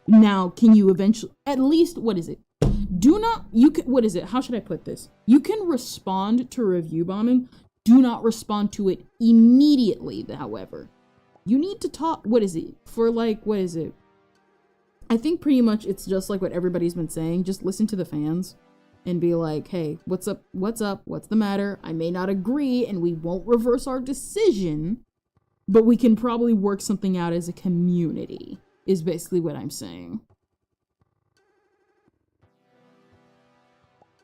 Now, can you eventually, at least, what is it? Do not, what is it? How should I put this? You can respond to review bombing. Do not respond to it immediately, however. You need to talk, what is it? For like, what is it? I think pretty much it's just like what everybody's been saying. Just listen to the fans and be like, hey, what's up? What's up? What's the matter? I may not agree and we won't reverse our decision, but we can probably work something out as a community, is basically what I'm saying.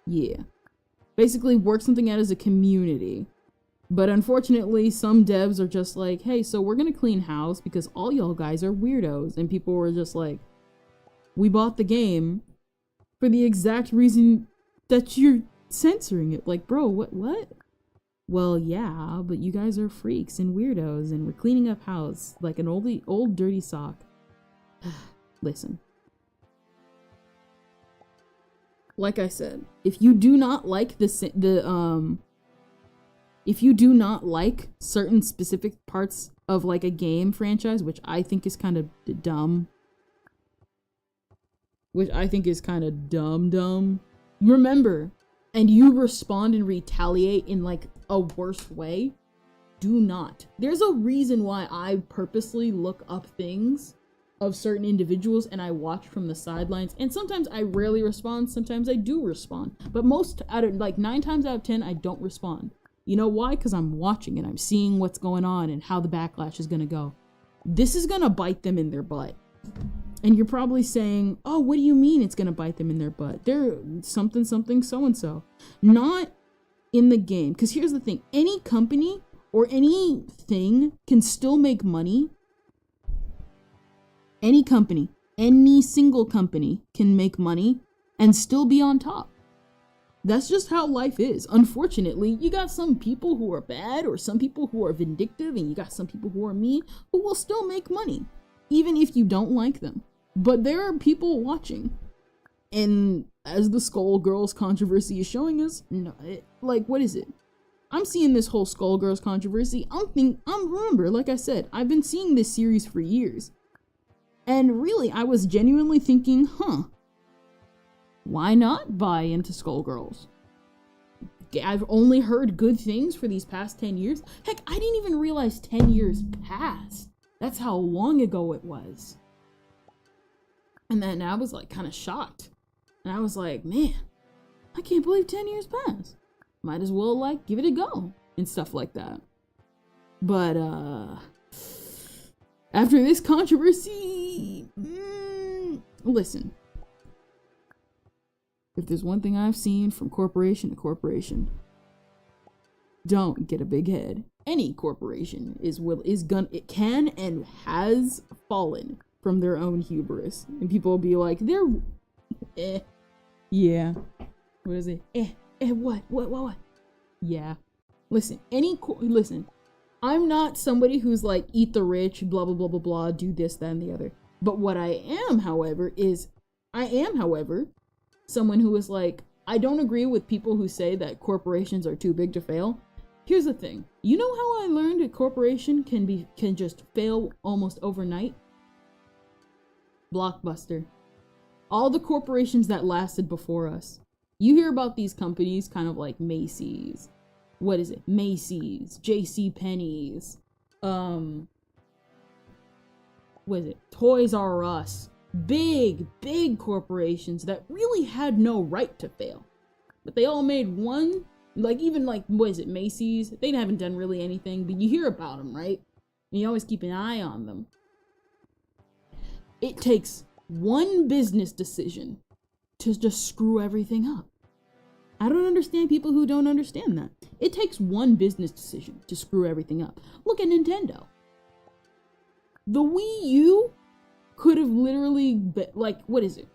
Yeah. Basically work something out as a community. But unfortunately, some devs are just like, hey, so we're gonna clean house because all y'all guys are weirdos. And people were just like, we bought the game for the exact reason that you're censoring it. Like, bro, what? Well, yeah, but you guys are freaks and weirdos and we're cleaning up house like an old dirty sock. Listen. Like I said, if you do not like if you do not like certain specific parts of like a game franchise, which I think is kind of dumb, remember, and you respond and retaliate in like a worse way, do not. There's a reason why I purposely look up things of certain individuals and I watch from the sidelines, and sometimes I rarely respond, sometimes I do respond, but most out of like 9 times out of 10 I don't respond. You know why? Because I'm watching and I'm seeing what's going on and how the backlash is gonna go. This is gonna bite them in their butt. And you're probably saying, oh, what do you mean it's gonna bite them in their butt? They're something so and so. Not in the game. Because here's the thing, any company or anything can still make money. Any company, any single company can make money and still be on top. That's just how life is. Unfortunately, you got some people who are bad or some people who are vindictive, and you got some people who are mean who will still make money, even if you don't like them. But there are people watching. And as the Skullgirls controversy is showing us, no, what is it? I'm seeing this whole Skullgirls controversy. Remember, like I said, I've been seeing this series for years. And really, I was genuinely thinking, why not buy into Skullgirls? I've only heard good things for these past 10 years. Heck, I didn't even realize 10 years passed. That's how long ago it was. And then I was like kind of shocked. And I was like, man, I can't believe 10 years passed. Might as well give it a go and stuff like that. But after this controversy, listen. If there's one thing I've seen from corporation to corporation, don't get a big head. Any corporation it can and has fallen from their own hubris. And people will be like, yeah. What is it? What? Yeah. Listen, I'm not somebody who's like, eat the rich, blah, blah, blah, blah, blah, do this, that, and the other. But what I am, however, someone who is like, I don't agree with people who say that corporations are too big to fail. Here's the thing. You know how I learned a corporation can just fail almost overnight? Blockbuster. All the corporations that lasted before us. You hear about these companies kind of like Macy's. What is it? Macy's, J.C. Penney's, what is it? Toys R Us. Big corporations that really had no right to fail. But they all made one, what is it, Macy's? They haven't done really anything, but you hear about them, right? And you always keep an eye on them. It takes one business decision to just screw everything up. I don't understand people who don't understand that. It takes one business decision to screw everything up. Look at Nintendo. The Wii U could have literally been, what is it?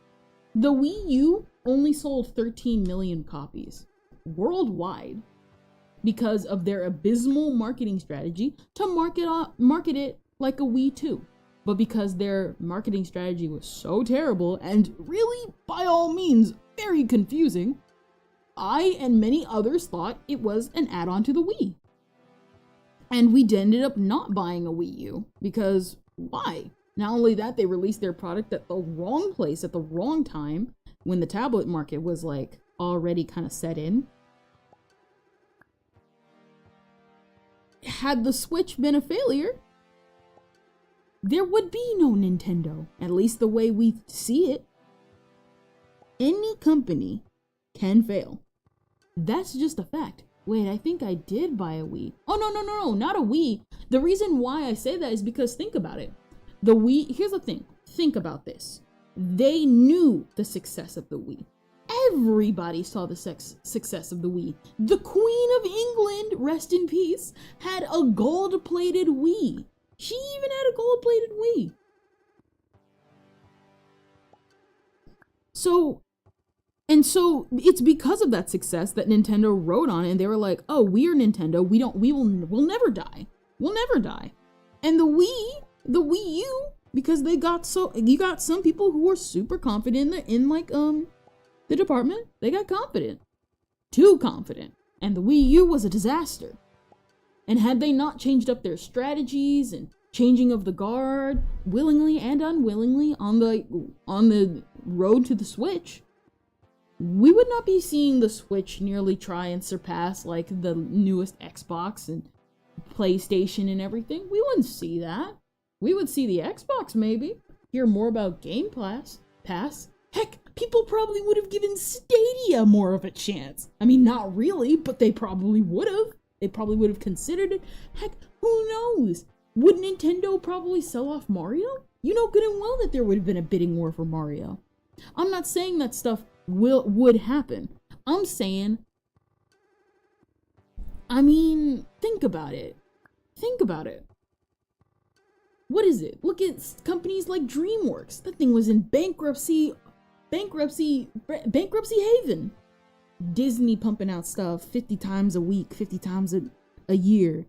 The Wii U only sold 13 million copies worldwide because of their abysmal marketing strategy to market it like a Wii 2. But because their marketing strategy was so terrible and really, by all means, very confusing, I and many others thought it was an add-on to the Wii. And we ended up not buying a Wii U because why? Not only that, they released their product at the wrong place at the wrong time when the tablet market was already kind of set in. Had the Switch been a failure, there would be no Nintendo, at least the way we see it. Any company can fail. That's just a fact. Wait, I think I did buy a Wii. Oh, no, not a Wii. The reason why I say that is because think about it. The Wii, here's the thing. Think about this. They knew the success of the Wii. Everybody saw the success of the Wii. The Queen of England, rest in peace, had a gold-plated Wii. She even had a gold-plated Wii. So it's because of that success that Nintendo rode on, and they were like, "Oh, we are Nintendo. We'll never die. We'll never die." And the Wii U, because you got some people who were super confident in the department. They got confident, too confident, and the Wii U was a disaster. And had they not changed up their strategies and changing of the guard willingly and unwillingly on the road to the Switch, we would not be seeing the Switch nearly try and surpass the newest Xbox and PlayStation and everything. We wouldn't see that. We would see the Xbox maybe, hear more about Game Pass. Heck, people probably would have given Stadia more of a chance. I mean, not really, but they probably would have. They probably would have considered it. Heck, who knows? Would Nintendo probably sell off Mario? You know good and well that there would have been a bidding war for Mario. I'm not saying that stuff would happen. I'm saying I mean, think about it. Think about it. What is it? Look at companies like DreamWorks. That thing was in bankruptcy haven. Disney pumping out stuff 50 times a week, 50 times a year.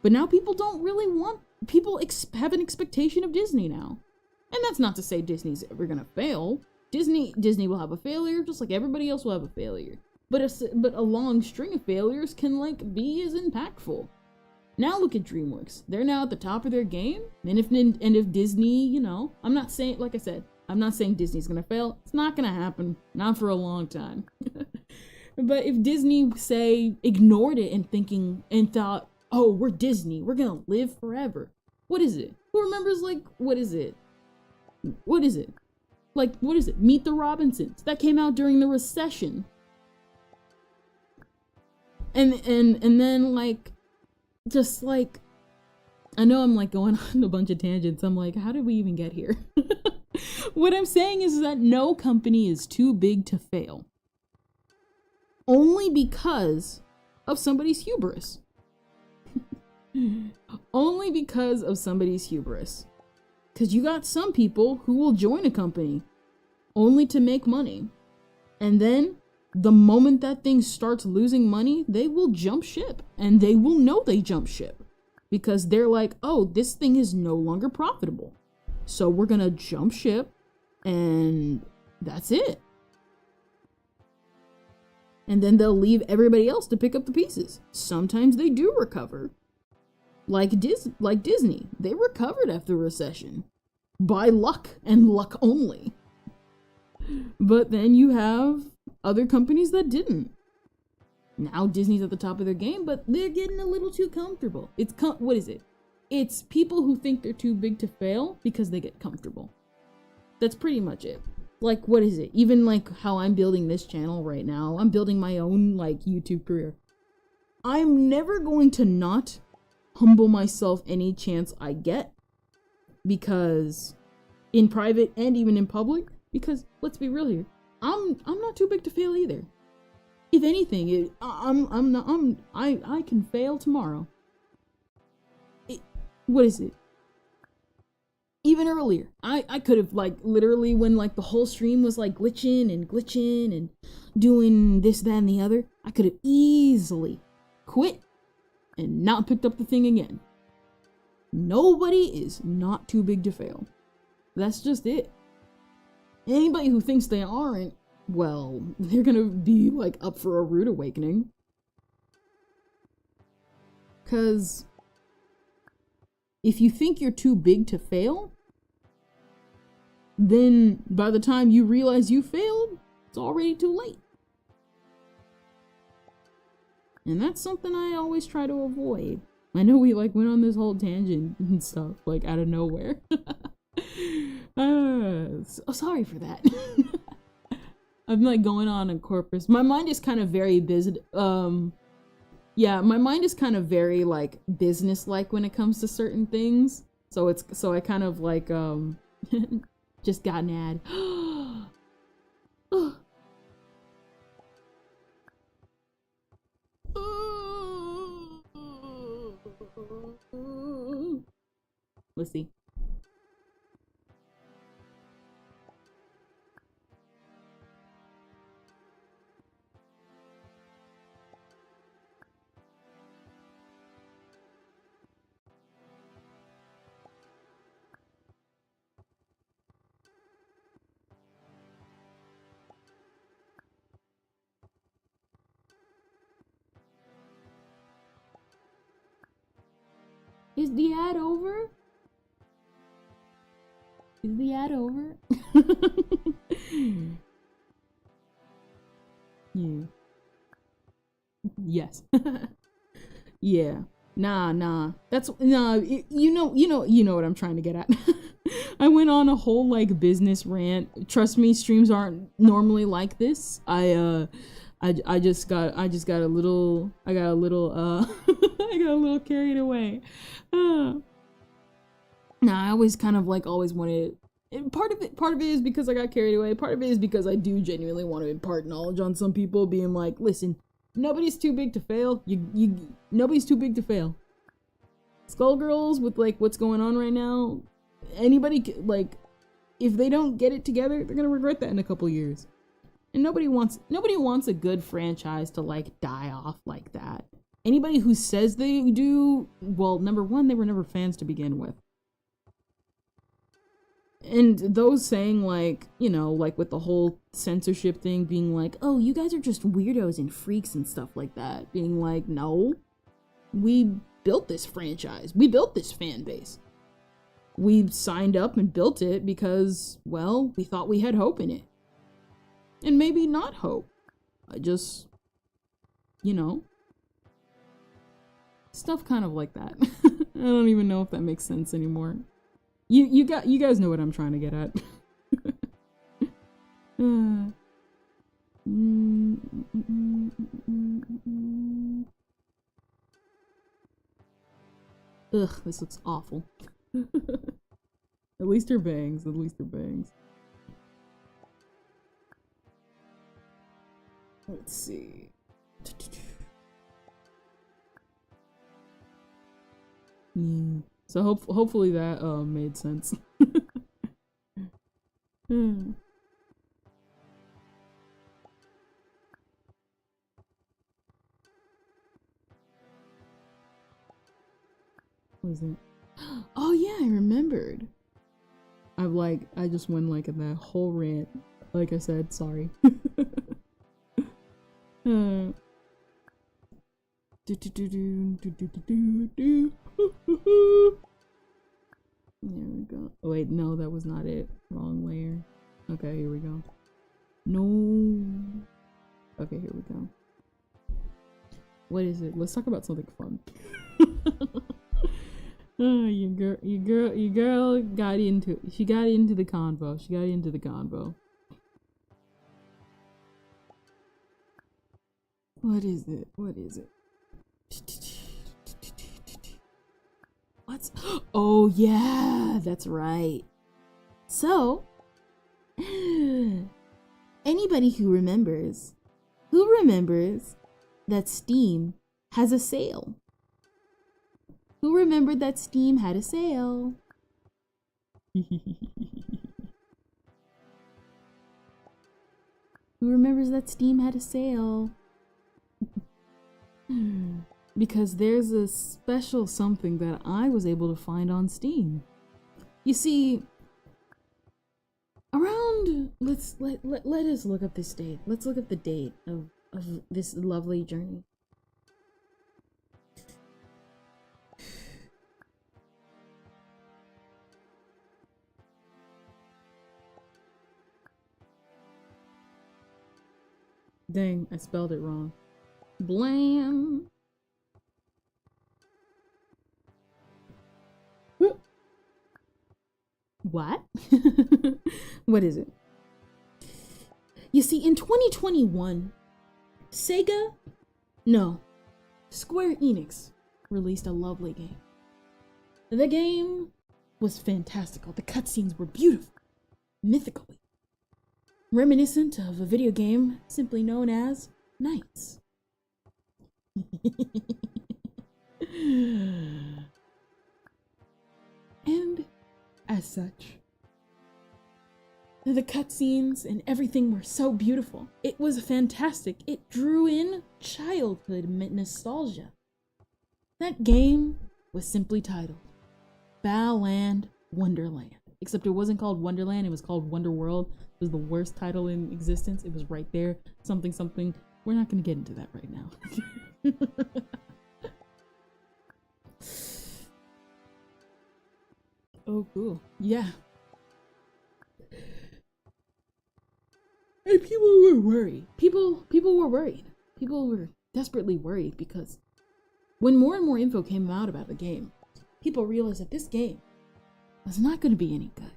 But now people don't really want, people have an expectation of Disney now. And that's not to say Disney's ever gonna fail. Disney will have a failure just like everybody else will have a failure. But a long string of failures can like be as impactful. Now look at DreamWorks. They're now at the top of their game. And if Disney, you know, I'm not saying, like I said, I'm not saying Disney's gonna fail. It's not gonna happen. Not for a long time. But if Disney, say, ignored it and thought, oh, we're Disney, we're gonna live forever. What is it? Who remembers, like, what is it? What is it? Like, what is it? Meet the Robinsons. That came out during the recession. And then, like, just like, I know I'm like going on a bunch of tangents. I'm like, how did we even get here? What I'm saying is that no company is too big to fail. Only because of somebody's hubris. Only because of somebody's hubris. Because you got some people who will join a company only to make money. And then the moment that thing starts losing money, they will jump ship. And they will know they jump ship. Because they're like, oh, this thing is no longer profitable. So we're going to jump ship. And that's it. And then they'll leave everybody else to pick up the pieces. Sometimes they do recover. Like Disney. They recovered after the recession. By luck and luck only. But then you have other companies that didn't. Now Disney's at the top of their game, but they're getting a little too comfortable. What is it? It's people who think they're too big to fail because they get comfortable. That's pretty much it. Like, what is it? Even like how I'm building this channel right now, I'm building my own like YouTube career. I'm never going to not humble myself any chance I get, because in private and even in public, because let's be real here, I'm not too big to fail either. If anything, I can fail tomorrow. What is it? Even earlier, I could have like literally when like the whole stream was like glitching and doing this, that, and the other, I could have easily quit and not picked up the thing again. Nobody is not too big to fail. That's just it. Anybody who thinks they aren't, well, they're gonna be like up for a rude awakening. 'Cause if you think you're too big to fail, then by the time you realize you failed, it's already too late. And that's something I always try to avoid. I know we like went on this whole tangent and stuff, like out of nowhere. So sorry for that. I'm like going on in corpus. My mind is kind of very busy. Yeah, my mind is kind of very like business-like when it comes to certain things. So I kind of like just got an ad. Let's see. Is the ad over? Is the ad over? Yeah. Yes. Yeah. Nah. That's nah. You know what I'm trying to get at. I went on a whole like business rant. Trust me, streams aren't normally like this. I just got a little I got a little carried away. Nah, I always kind of like always wanted. Part of it is because I got carried away. Part of it is because I do genuinely want to impart knowledge on some people, being like, listen, nobody's too big to fail. Nobody's too big to fail. Skullgirls, with like what's going on right now, anybody like, if they don't get it together, they're gonna regret that in a couple years. And nobody wants a good franchise to like die off like that. Anybody who says they do, well, number one, they were never fans to begin with. And those saying like, you know, like with the whole censorship thing being like, oh, you guys are just weirdos and freaks and stuff like that. Being like, no, we built this franchise. We built this fan base. We signed up and built it because, well, we thought we had hope in it. And maybe not hope. I just, you know, stuff kind of like that. I don't even know if that makes sense anymore. You guys know what I'm trying to get at. Ugh, this looks awful. At least her bangs. At least her bangs. Let's see. So hopefully that made sense. What is it? Oh yeah, I remembered. I just went like in that whole rant. Like I said, sorry. There we go. Oh, wait, no, that was not it. Wrong layer. Okay, here we go. No. Okay, here we go. What is it? Let's talk about something fun. Oh, your girl got into it. She got into the convo. She got into the convo. What is it? What is it? What's... Oh, yeah, that's right. So, anybody who remembers that Steam has a sale? Who remembered that Steam had a sale? Who remembers that Steam had a sale? Because there's a special something that I was able to find on Steam. You see, around, let us look up this date. Let's look up the date of this lovely journey. Dang, I spelled it wrong. Blam. What? What is it? You see, in 2021, Square Enix released a lovely game. The game was fantastical. The cutscenes were beautiful, mythically, reminiscent of a video game simply known as Knights. And as such, the cutscenes and everything were so beautiful. It was fantastic. It drew in childhood nostalgia. That game was simply titled Balan Wonderland. Except it wasn't called Wonderland, it was called Wonderworld. It was the worst title in existence. It was right there. Something, something. We're not going to get into that right now. Oh, cool. Yeah. And people were worried. People were worried. People were desperately worried because when more and more info came out about the game, people realized that this game was not going to be any good.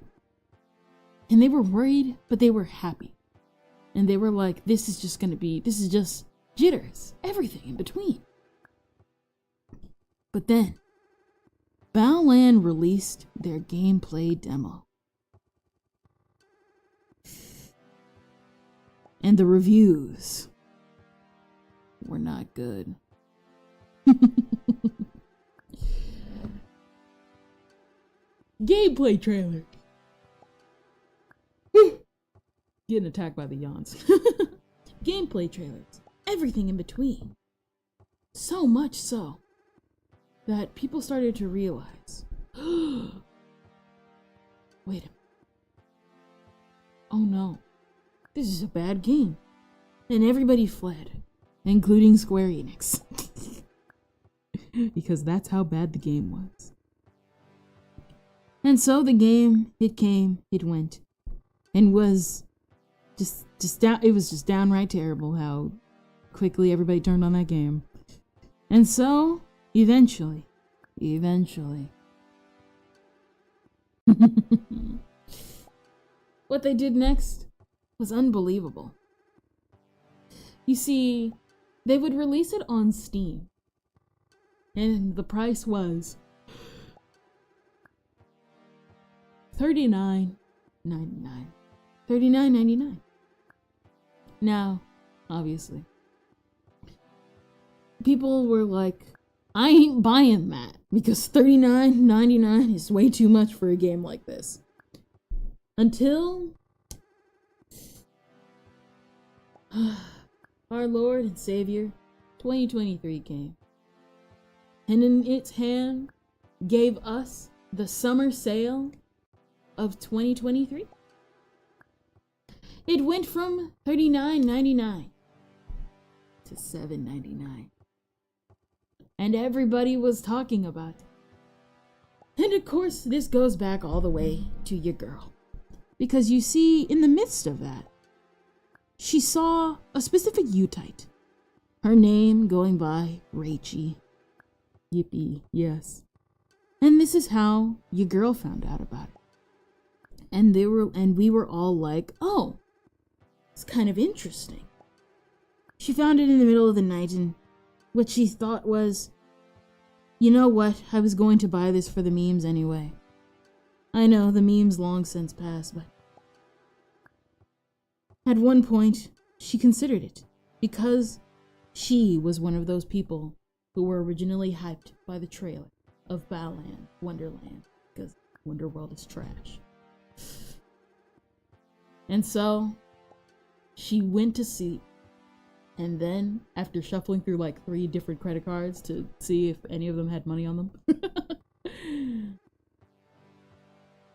And they were worried, but they were happy. And they were like, this is just jitters, everything in between. But then, Balan released their gameplay demo. And the reviews were not good. Gameplay trailer. Getting attacked by the yawns. Gameplay trailers. Everything in between. So much so that people started to realize, wait a minute. Oh no, this is a bad game. And everybody fled, including Square Enix. Because that's how bad the game was. And so the game, it came, it went, and was it was just downright terrible how quickly everybody turned on that game. And so, eventually, what they did next was unbelievable. You see, they would release it on Steam, and the price was $39.99. $39.99. Now, obviously, people were like, I ain't buying that because $39.99 is way too much for a game like this. Until our Lord and Savior 2023 came, and in its hand gave us the summer sale of 2023. It went from $39.99 to $7.99. And everybody was talking about it. And of course, this goes back all the way to your girl. Because you see, in the midst of that, she saw a specific Utite. Her name going by Rachie. Yippee, yes. And this is how your girl found out about it. And we were all like, oh, it's kind of interesting. She found it in the middle of the night, and what she thought was, you know what, I was going to buy this for the memes anyway. I know, the memes long since passed, but at one point, she considered it, because she was one of those people who were originally hyped by the trailer of Balan Wonderland, because Wonderworld is trash. And so, she went to sleep, and then, after shuffling through like 3 different credit cards to see if any of them had money on them,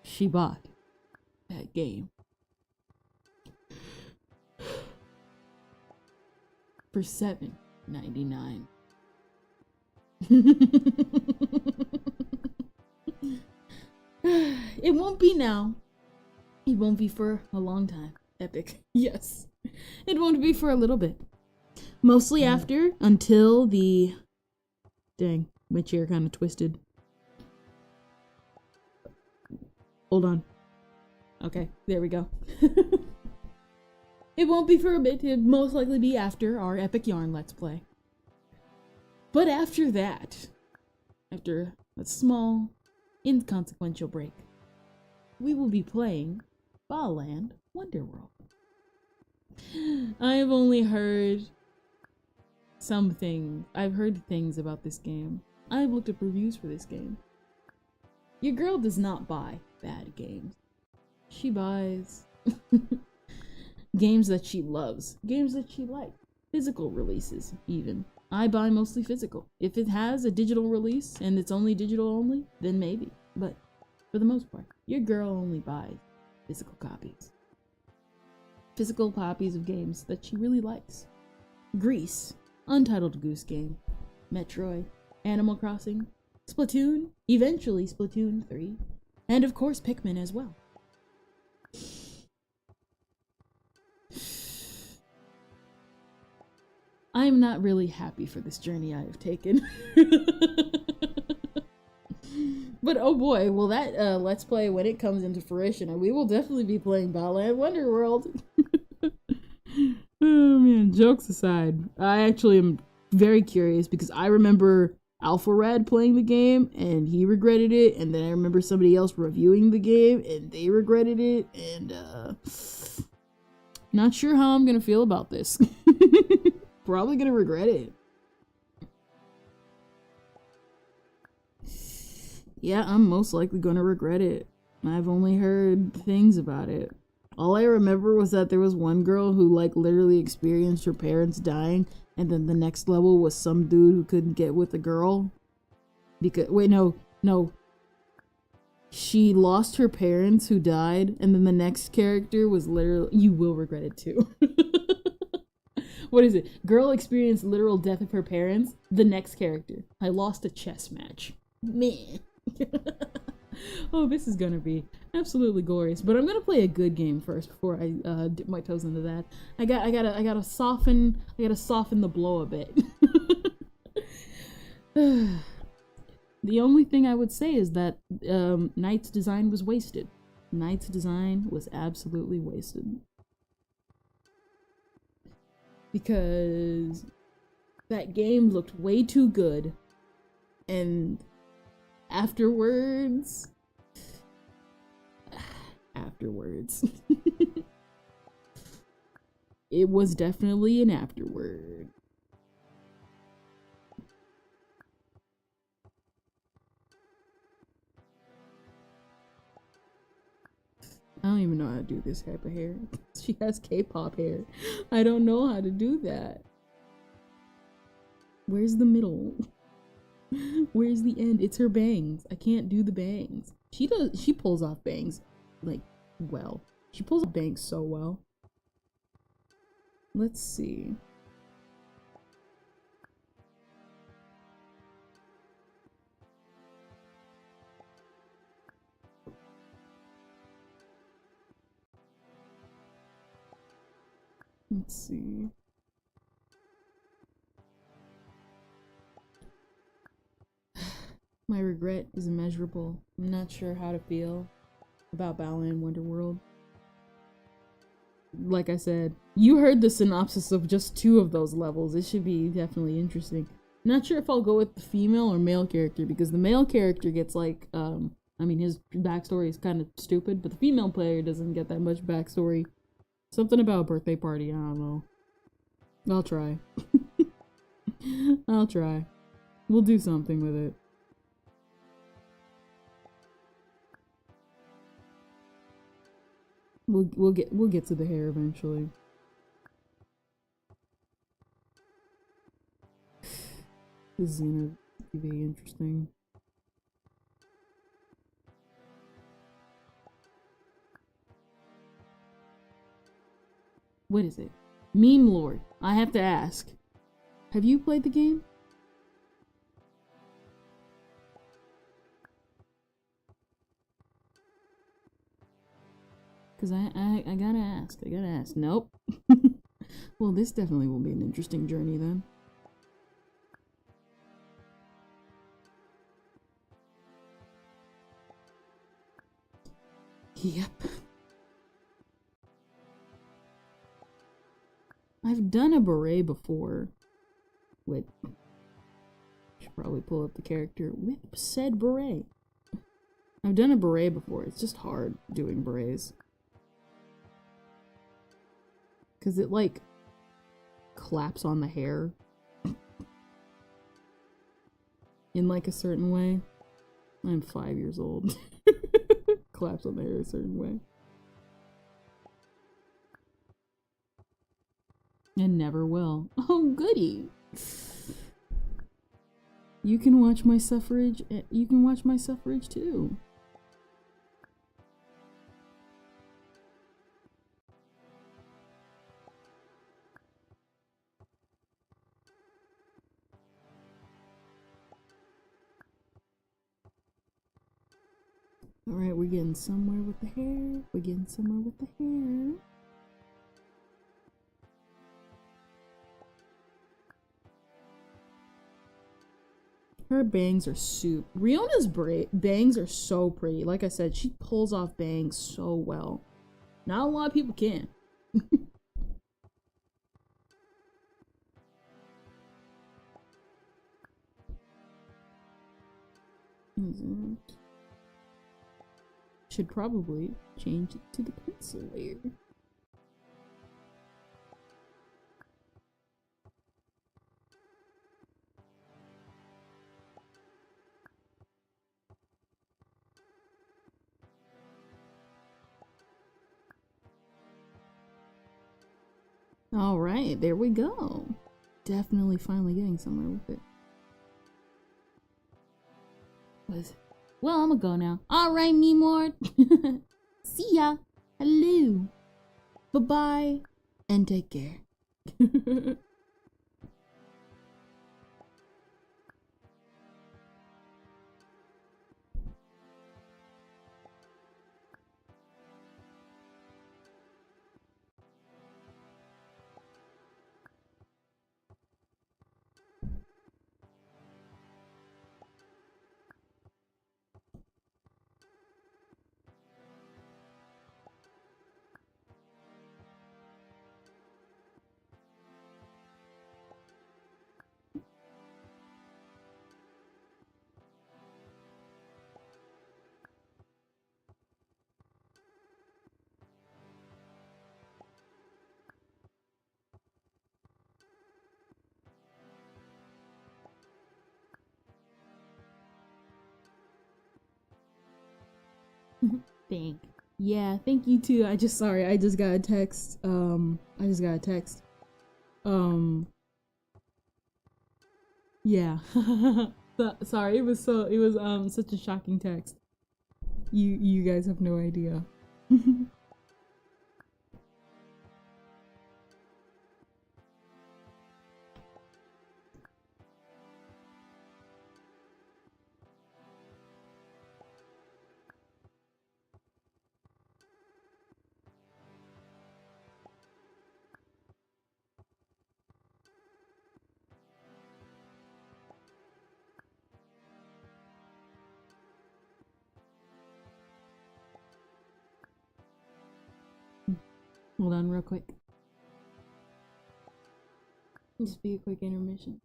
she bought that game for $7.99. It won't be now. It won't be for a long time. Epic. Yes. It won't be for a little bit. Mostly after, until the... Dang, my chair kind of twisted. Hold on. Okay, there we go. It won't be for a bit. It'll most likely be after our Epic Yarn Let's Play. But after that, after a small, inconsequential break, we will be playing Balan Wonderworld. I have only heard some things. I've heard things about this game. I've looked up reviews for this game. Your girl does not buy bad games. She buys games that she loves. Games that she likes. Physical releases, even. I buy mostly physical. If it has a digital release and it's only digital only, then maybe. But for the most part, your girl only buys physical copies. Physical copies of games that she really likes. Grease, Untitled Goose Game, Metroid, Animal Crossing, Splatoon, eventually Splatoon 3, and of course Pikmin as well. I'm not really happy for this journey I have taken. But oh boy, will that Let's Play, when it comes into fruition, we will definitely be playing Balan Wonderworld. Oh man, jokes aside, I actually am very curious because I remember Alpharad playing the game and he regretted it, and then I remember somebody else reviewing the game and they regretted it, and not sure how I'm gonna feel about this. probably gonna regret it. Yeah, I'm most likely gonna regret it. I've only heard things about it. All I remember was that there was one girl who like literally experienced her parents dying, and then the next level was some dude who couldn't get with a girl. Because wait, no. She lost her parents who died, and then the next character was literally, you will regret it too. What is it? Girl experienced literal death of her parents. The next character, I lost a chess match. Man. Oh, this is gonna be absolutely glorious. But I'm gonna play a good game first before I dip my toes into that. I gotta soften the blow a bit. The only thing I would say is that Knight's design was wasted. Knight's design was absolutely wasted. Because that game looked way too good, and afterwards it was definitely an afterword. I don't even know how to do this type of hair. She has K-pop hair. I don't know how to do that. Where's the middle? Where's the end? It's her bangs. I can't do the bangs. She pulls off bangs like well. She pulls off bangs so well. Let's see. Let's see. My regret is immeasurable. I'm not sure how to feel about Balan Wonderworld. Like I said, you heard the synopsis of just 2 of those levels. It should be definitely interesting. Not sure if I'll go with the female or male character, because the male character gets like, I mean, his backstory is kind of stupid, but the female player doesn't get that much backstory. Something about a birthday party, I don't know. I'll try. I'll try. We'll do something with it. We'll get to the hair eventually. This is gonna be very interesting. What is it? Meme Lord. I have to ask. Have you played the game? Cause I gotta ask. I gotta ask. Nope. Well, this definitely will be an interesting journey then. Yep. I've done a beret before. Wait. Should probably pull up the character with said beret. I've done a beret before. It's just hard doing berets. Because it, like, claps on the hair. In, like, a certain way. I'm 5 years old. Claps on the hair a certain way. And never will. Oh, goody! You can watch my suffrage. You can watch my suffrage too. Alright, we're getting somewhere with the hair. We're getting somewhere with the hair. Her bangs are soup. Riona's bangs are so pretty. Like I said, she pulls off bangs so well. Not a lot of people can. Should probably change it to the pencil layer. All right, there we go. Definitely finally getting somewhere with it. What is it? Well, I'm gonna go now. All right, Meemore. See ya. Hello. Bye-bye. And take care. Thank. Yeah, thank you too. I just got a text. Yeah. Sorry, it was such a shocking text. You guys have no idea. Hold on real quick. Just be a quick intermission.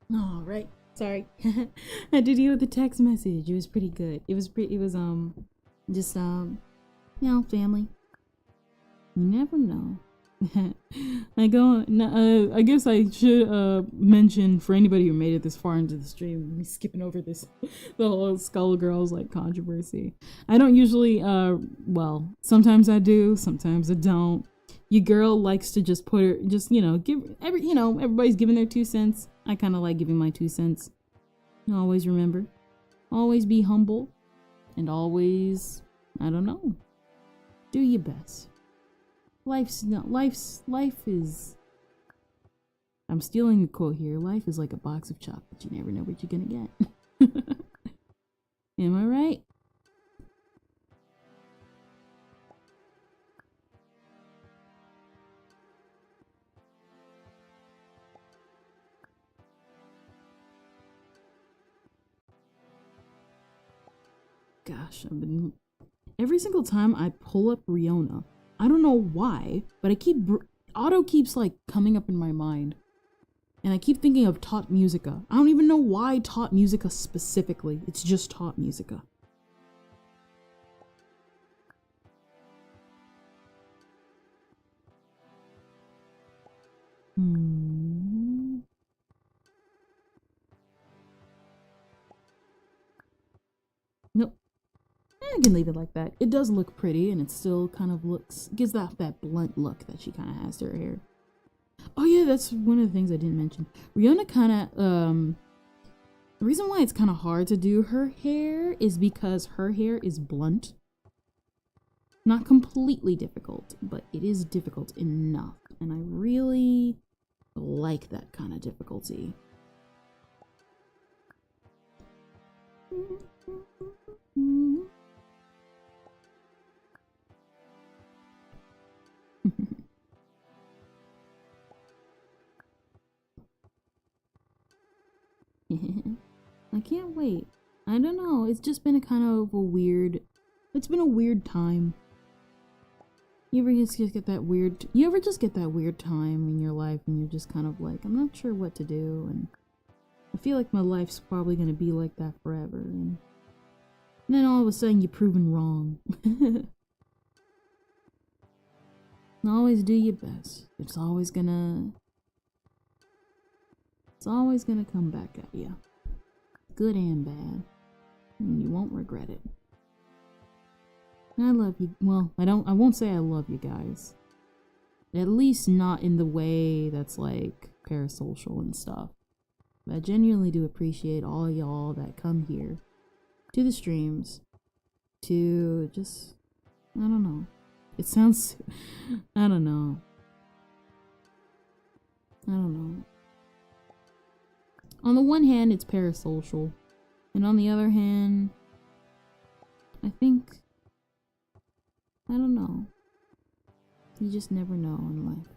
All right. Sorry. I had to deal with the text message. It was pretty good. It was just family. You never know. I guess I should mention for anybody who made it this far into the stream, me skipping over this the whole Skull Girls like controversy. I don't usually well, sometimes I do, sometimes I don't. Your girl likes to just put her give everybody's giving their 2 cents. I kind of like giving my 2 cents. Always remember, always be humble, and always, I don't know, do your best. Life is, I'm stealing a quote here. Life is like a box of chocolates. You never know what you're gonna get. Am I right? gosh, every single time I pull up Riona, I don't know why, but Auto keeps like coming up in my mind. And I keep thinking of Taught Musica. I don't even know why Taught Musica specifically. It's just Taught Musica. Nope. I can leave it like that. It does look pretty, and it still kind of gives that blunt look that she kind of has to her hair. Oh yeah, that's one of the things I didn't mention. Riona kind of, the reason why it's kind of hard to do her hair is because her hair is blunt. Not completely difficult, but it is difficult enough. And I really like that kind of difficulty. I can't wait. I don't know, it's just been it's been a weird time. You ever just get that weird time in your life and you're just kind of like, I'm not sure what to do, and I feel like my life's probably gonna be like that forever, and then all of a sudden you're proven wrong. Always do your best. It's always gonna come back at you. Good and bad. And you won't regret it. I love you. Well, I won't say I love you guys. At least not in the way that's like parasocial and stuff. But I genuinely do appreciate all y'all that come here to the streams to just, I don't know. It sounds, I don't know. On the one hand, it's parasocial. And on the other hand, I think, I don't know. You just never know in life.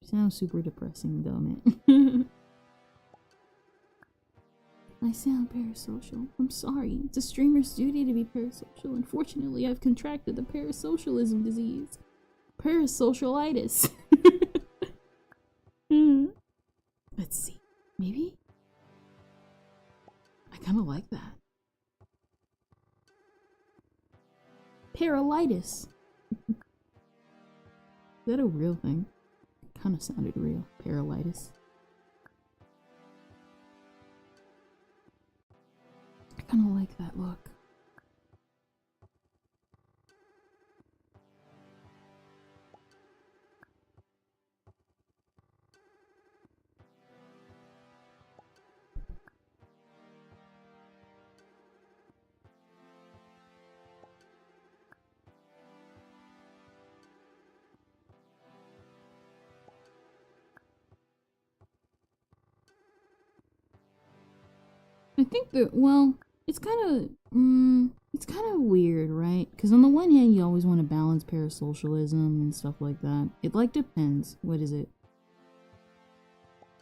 Sounds super depressing, don't it? I sound parasocial. I'm sorry. It's a streamer's duty to be parasocial. Unfortunately, I've contracted the parasocialism disease. Parasocialitis. Let's see. Maybe? I kind of like that. Paralytis. Is that a real thing? Kind of sounded real. Paralytis. I kind of like that look. I think that, well, it's kind of weird, right? Because on the one hand, you always want to balance parasocialism and stuff like that. It, like, depends. What is it?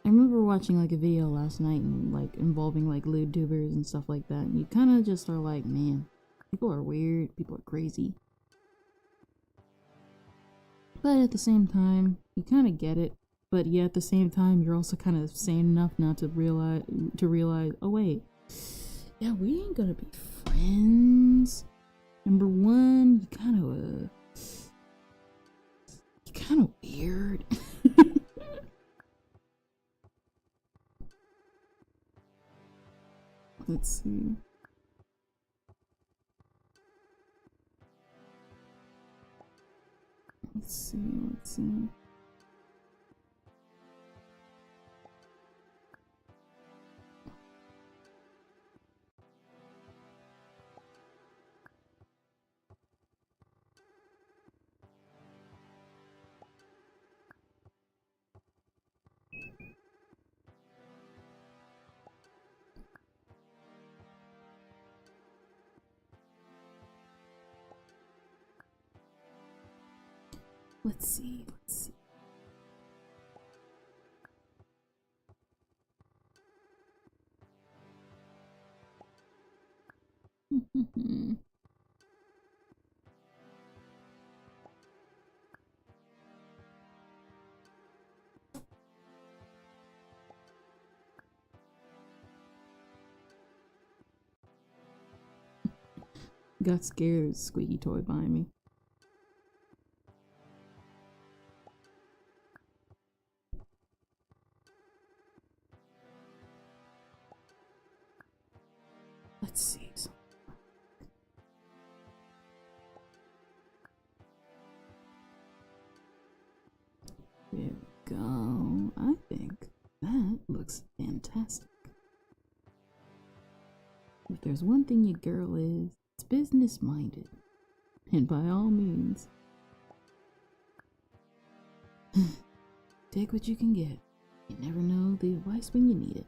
I remember watching, like, a video last night and, like, involving, like, lewd tubers and stuff like that. And you kind of just are like, man, people are weird. People are crazy. But at the same time, you kind of get it. But yet at the same time, you're also kind of sane enough not to realize, oh wait, yeah, we ain't gonna be friends. Number one, you kind of weird. Let's see. Let's see. Let's see. Got scared, squeaky toy behind me. Let's see. There we go. I think that looks fantastic. If there's one thing your girl is, it's business minded. And by all means, take what you can get. You never know the advice when you need it.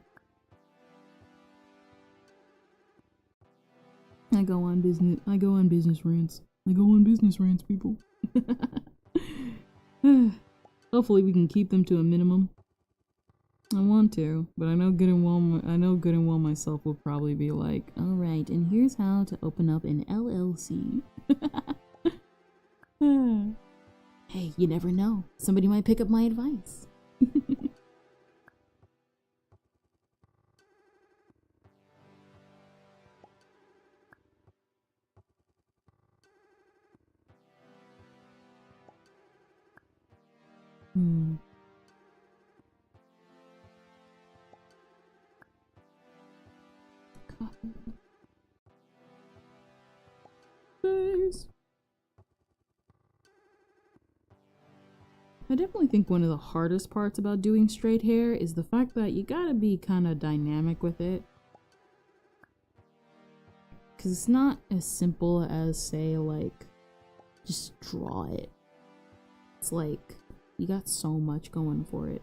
I go on business rants. I go on business rants, people. Hopefully we can keep them to a minimum. I want to, but I know good and well myself will probably be like, all right, and here's how to open up an LLC. Hey, you never know. Somebody might pick up my advice. I definitely think one of the hardest parts about doing straight hair is the fact that you gotta be kind of dynamic with it. Because it's not as simple as, say, like, just draw it. It's like, you got so much going for it.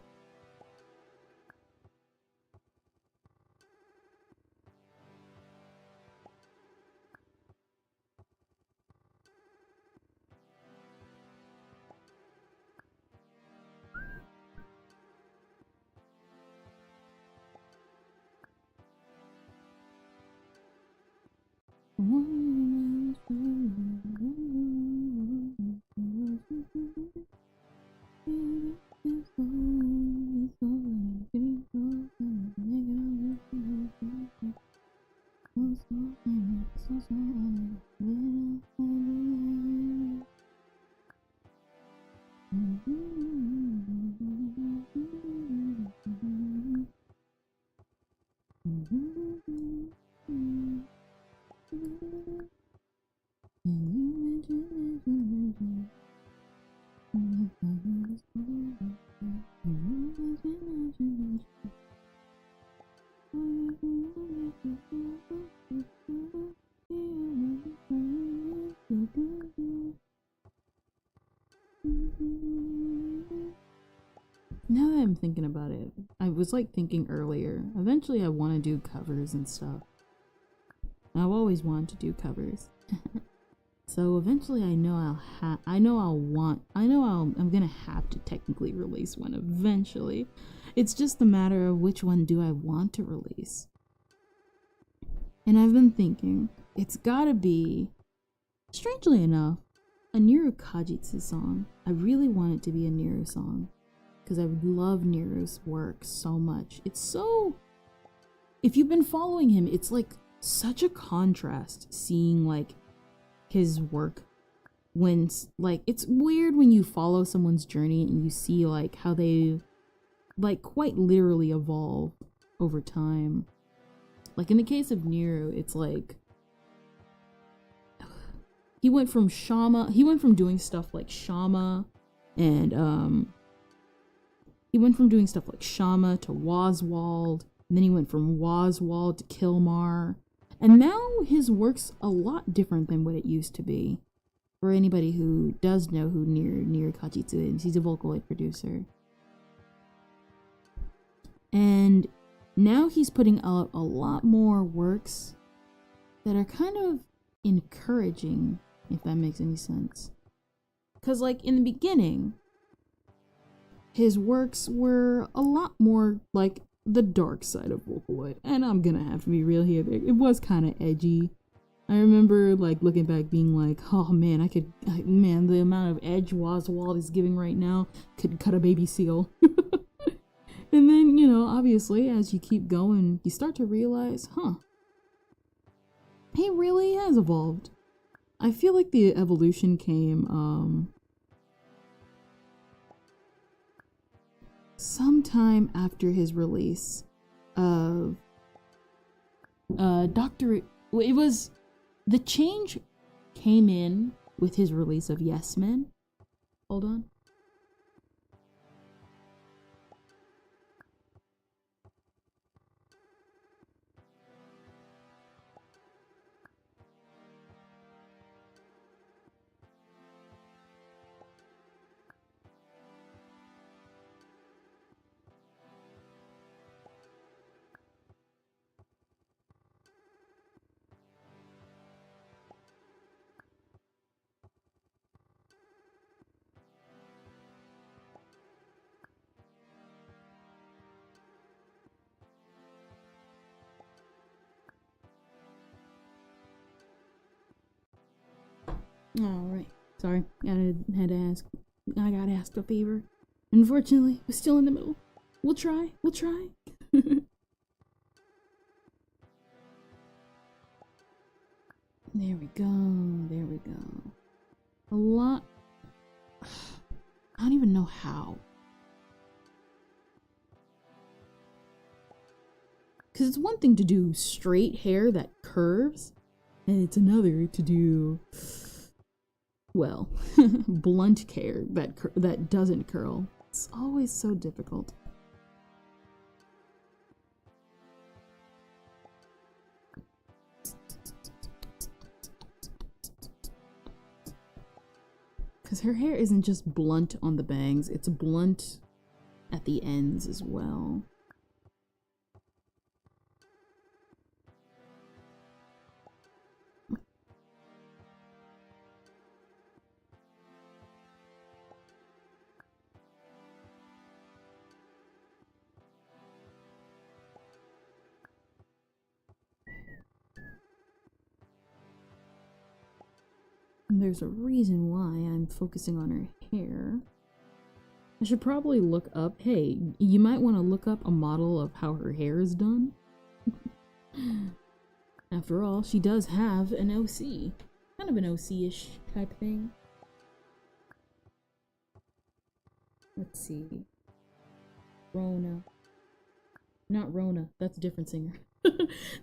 Now that I'm thinking about it, I was like thinking earlier, eventually I want to do covers and stuff. I've always wanted to do covers. So eventually I'm gonna have to technically release one eventually. It's just a matter of which one do I want to release. And I've been thinking, it's gotta be, strangely enough, a Niru Kajitsu song. I really want it to be a Niru song, because I love Niru's work so much. It's so, if you've been following him, it's like such a contrast seeing like his work when, like, it's weird when you follow someone's journey and you see like how they like quite literally evolve over time. Like in the case of Niru, it's like he went from doing stuff like Shama and he went from doing stuff like Shama to Waswald, and then he went from Waswald to Kilmar. And now his work's a lot different than what it used to be. For anybody who does know who Niru Kajitsu is, he's a Vocaloid producer. And now he's putting out a lot more works that are kind of encouraging, if that makes any sense. Because like in the beginning, his works were a lot more like the dark side of Vocaloid, and I'm gonna have to be real here. It was kind of edgy, I remember like looking back being like, oh man, man, the amount of edge Oswald is giving right now could cut a baby seal. And then, obviously, as you keep going, you start to realize, he really has evolved. I feel like the evolution came, sometime after his release of, it was, the change came in with his release of Yes Men. Hold on. Alright. Sorry. Had to ask. I got asked a favor. Unfortunately, we're still in the middle. We'll try. There we go. A lot. I don't even know how. Because it's one thing to do straight hair that curves, and it's another to do, well, blunt hair that doesn't curl. It's always so difficult. Because her hair isn't just blunt on the bangs, it's blunt at the ends as well. And there's a reason why I'm focusing on her hair. I should probably look up, hey, you might want to look up a model of how her hair is done. After all, she does have an OC. Kind of an OC-ish type thing. Let's see. Rona. Not Rona, that's a different singer.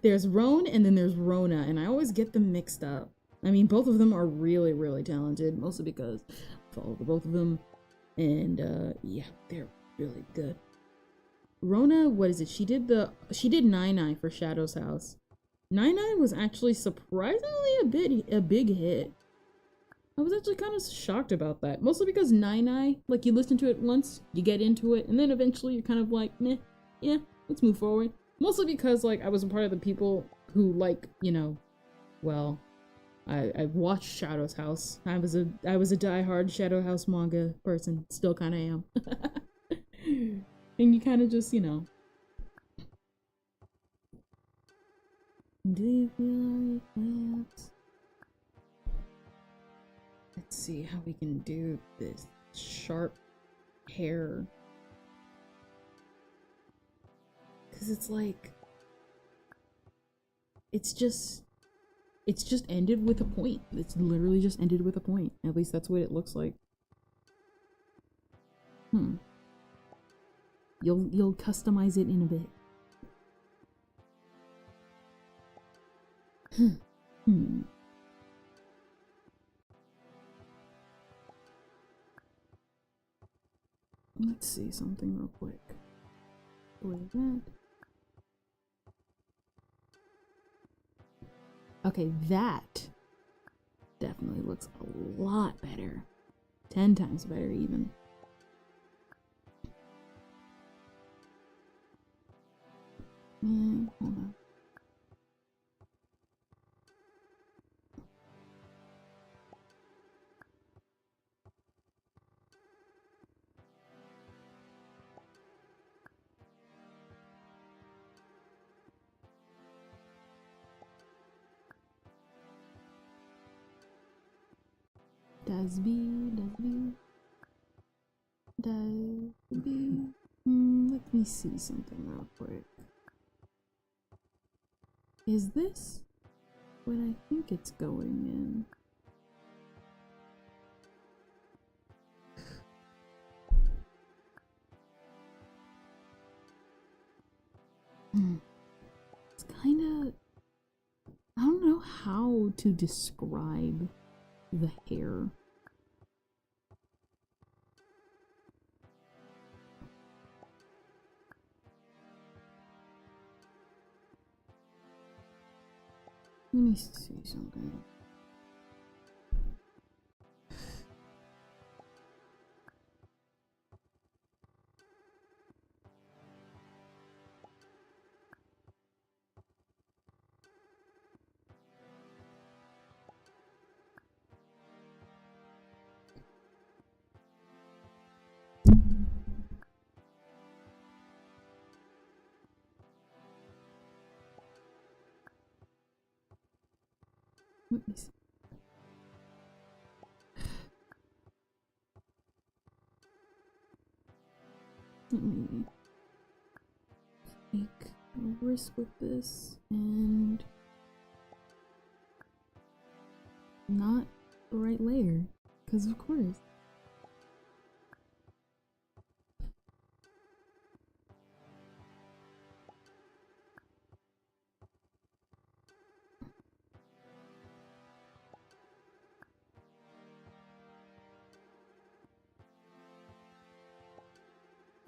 There's Roan and then there's Rona, and I always get them mixed up. I mean, both of them are really, really talented, mostly because I follow both of them, and yeah, they're really good. Rona, what is it? She did Nine for Shadow's House. Nine was actually surprisingly a big hit. I was actually kind of shocked about that, mostly because Nine, like, you listen to it once, you get into it, and then eventually you're kind of like, meh, yeah, let's move forward. Mostly because, like, I was a part of the people who, like, well, I watched Shadow's House. I was a diehard Shadow House manga person. Still kind of am. And you kind of just, Do you feel like that? Let's see how we can do this sharp hair. Because it's like... It's just ended with a point. It's literally just ended with a point. At least that's what it looks like. You'll customize it in a bit. Let's see something real quick. Like that. Okay, that definitely looks a lot better. 10 times better, even. Hold on. Dasby. Let me see something real quick. Is this what I think it's going in? It's kind of, I don't know how to describe the hair. Let me see something. Let me see. Let me take a risk with this and not the right layer, because of course.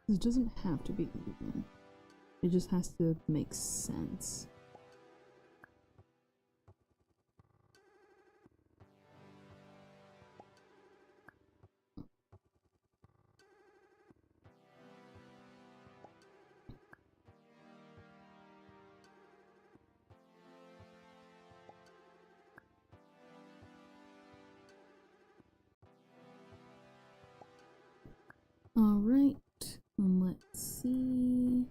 It doesn't have to be even. It just has to make sense. All right. Let's see.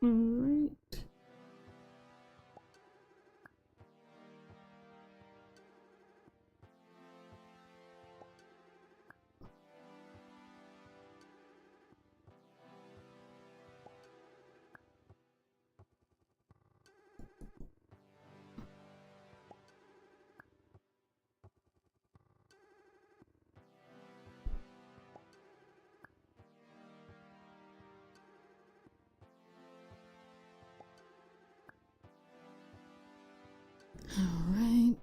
All right. Alright,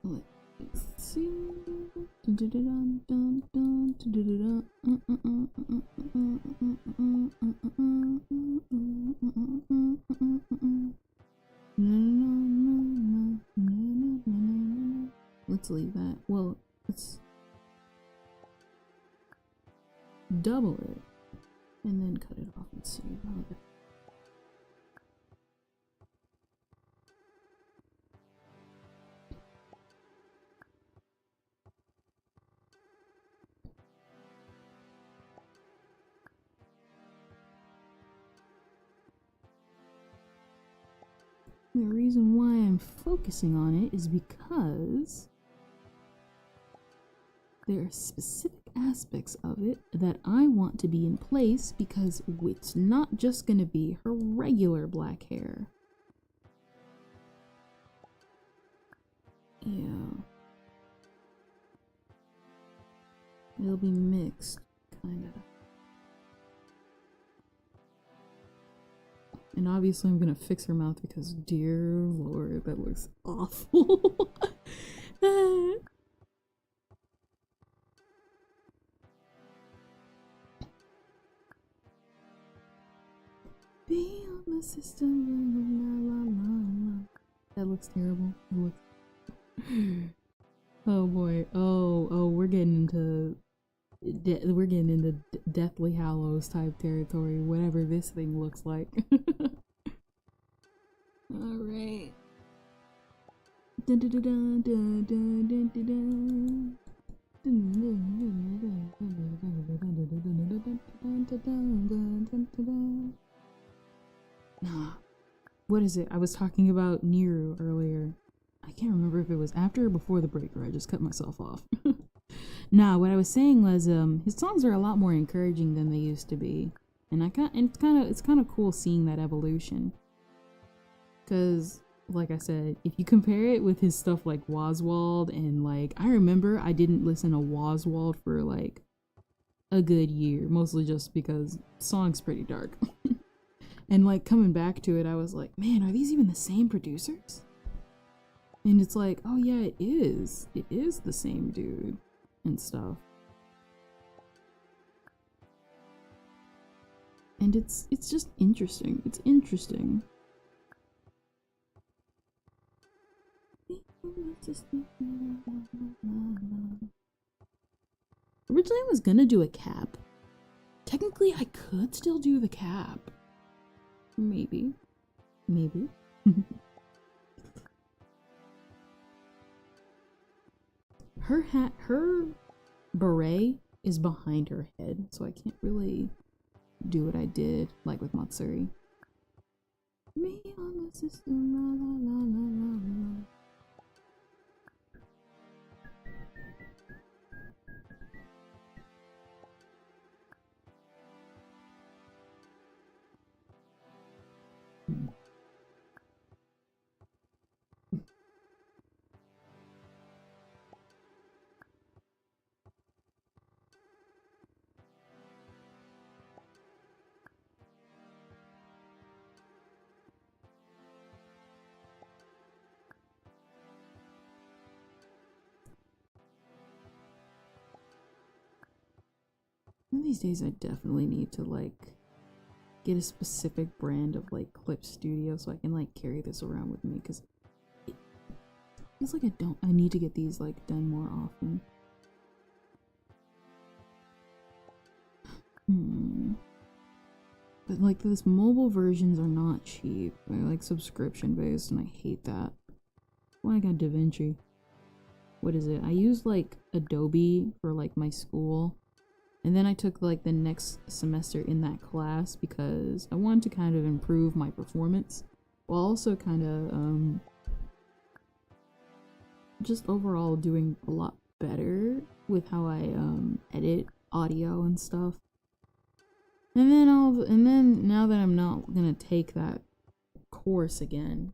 let's see. Let's leave that. Well, let's double it and then cut it off and see how that. The reason why I'm focusing on it is because there are specific aspects of it that I want to be in place, because it's not just going to be her regular black hair. Yeah. It'll be mixed, kind of. And obviously I'm gonna fix her mouth because, dear Lord, that looks awful. Be on the system. That looks terrible. Oh boy. Oh, we're getting into Deathly Hallows type territory, whatever this thing looks like. All right. Nah. What is it? I was talking about Niru earlier. I I can't remember if it was after or before the break, or I just cut myself off. Nah, what I was saying was his songs are a lot more encouraging than they used to be. And it's kind of cool seeing that evolution. Cuz like I said, if you compare it with his stuff like Woswald and like I remember I didn't listen to Woswald for like a good year, mostly just because the song's pretty dark. And like coming back to it, I was like, man, are these even the same producers? And it's like, oh yeah, it is. It is the same dude and stuff. And it's just interesting. It's interesting. Originally I was gonna do a cap. Technically I could still do the cap. Maybe. Maybe. Her beret is behind her head, so I can't really do what I did, like with Matsuri. Me on the system, la la la la la. One of these days I definitely need to like get a specific brand of like clip studio so I can like carry this around with me, because it feels like I need to get these like done more often. But like those mobile versions are not cheap. They're like subscription based and I hate that. Well, I got DaVinci. What is it? I used like Adobe for like my school. And then I took like the next semester in that class because I wanted to kind of improve my performance while also kind of just overall doing a lot better with how I edit audio and stuff. And then now that I'm not gonna take that course again,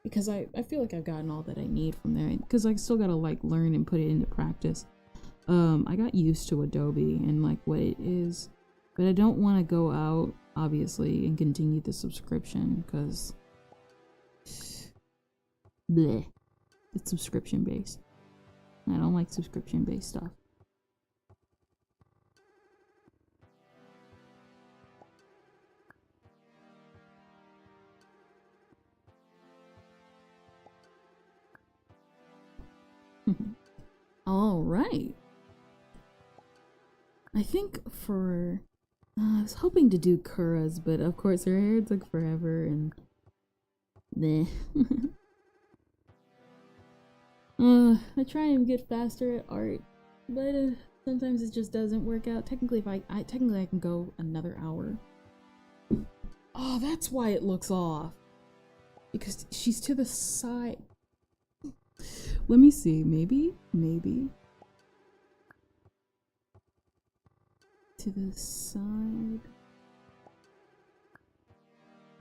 because I feel like I've gotten all that I need from there, because I still gotta like learn and put it into practice. I got used to Adobe and like what it is, but I don't want to go out obviously and continue the subscription because bleh, it's subscription based. I don't like subscription based stuff. All right. I think for I was hoping to do Kura's, but of course her hair took forever and meh. I try and get faster at art, but sometimes it just doesn't work out. Technically, if I can go another hour. Oh, that's why it looks off. Because she's to the side. Let me see. Maybe. To the side.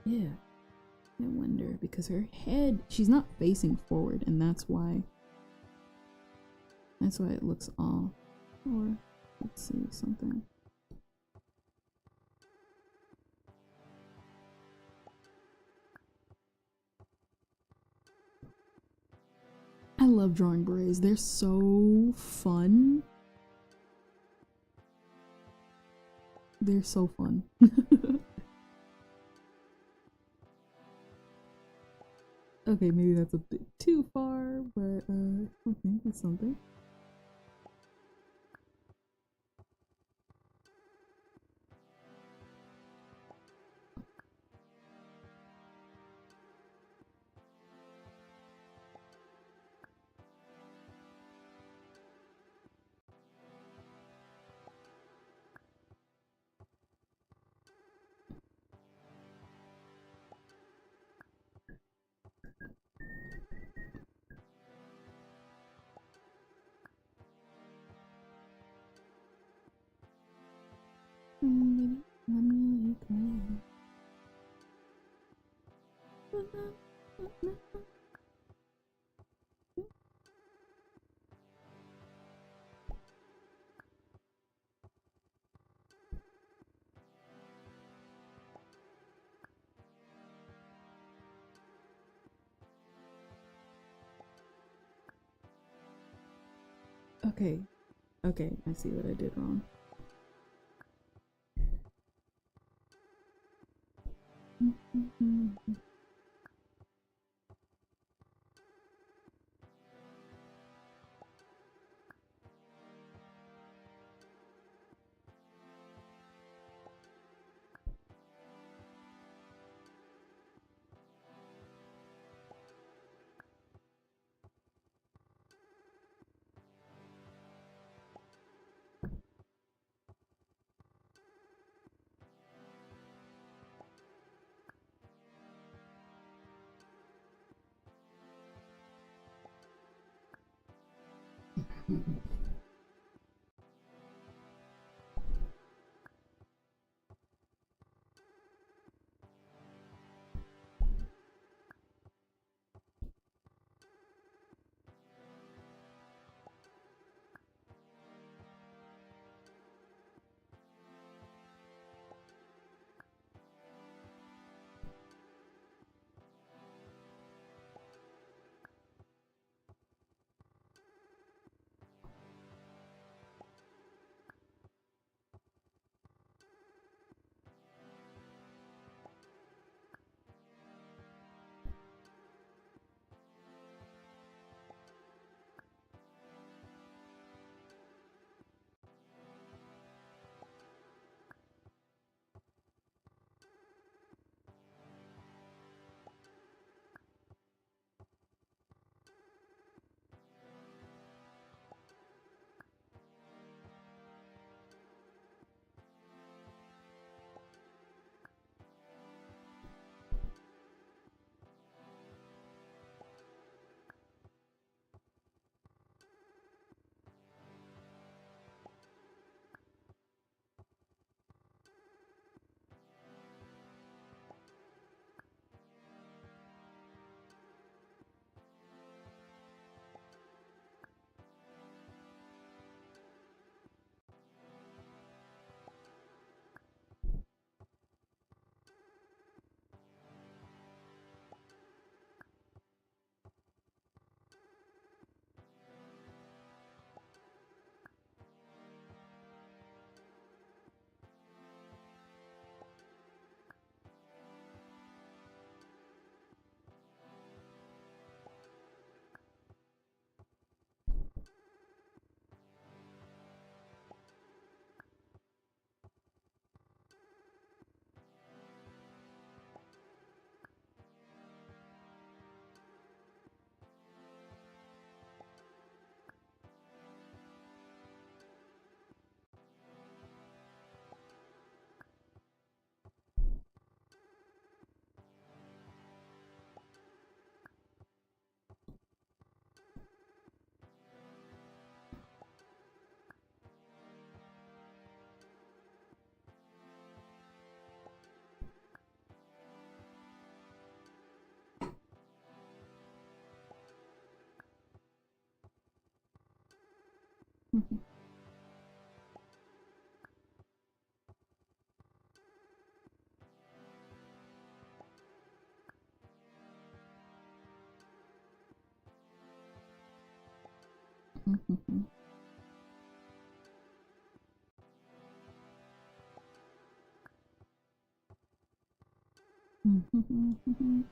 Yeah. I wonder, because her head, she's not facing forward, and that's why it looks off. Or let's see something. I love drawing berets. They're so fun. They're so fun. Okay, maybe that's a bit too far, but okay, that's something. Okay. Okay, I see what I did wrong.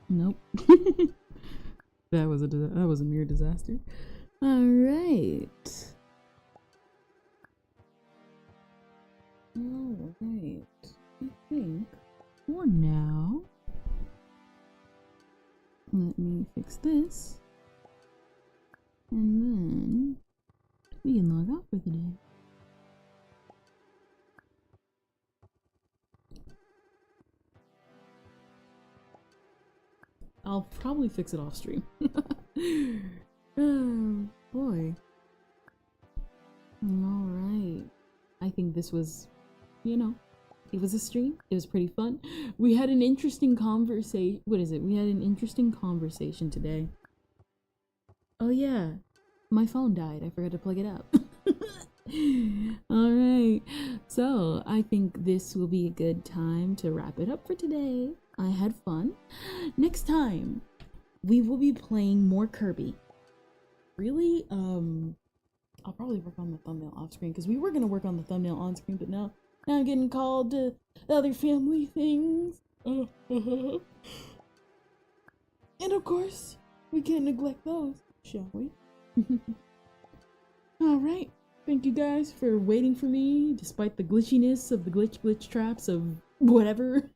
Nope. That was a mere disaster. All right. All right. I think for now, let me fix this, and then we can log out for the day. I'll probably fix it off stream. Oh boy. Alright. I think this was, you know, It was a stream. It was pretty fun. We had an interesting conversation. What is it? We had an interesting conversation today. Oh yeah, my phone died. I forgot to plug it up. All right. So I think this will be a good time to wrap it up for today. I had fun. Next time, we will be playing more Kirby. Really? I'll probably work on the thumbnail off screen because we were gonna work on the thumbnail on screen, but now I'm getting called to other family things. And of course, we can't neglect those, shall we? Alright, thank you guys for waiting for me, despite the glitchiness of the glitch traps of whatever,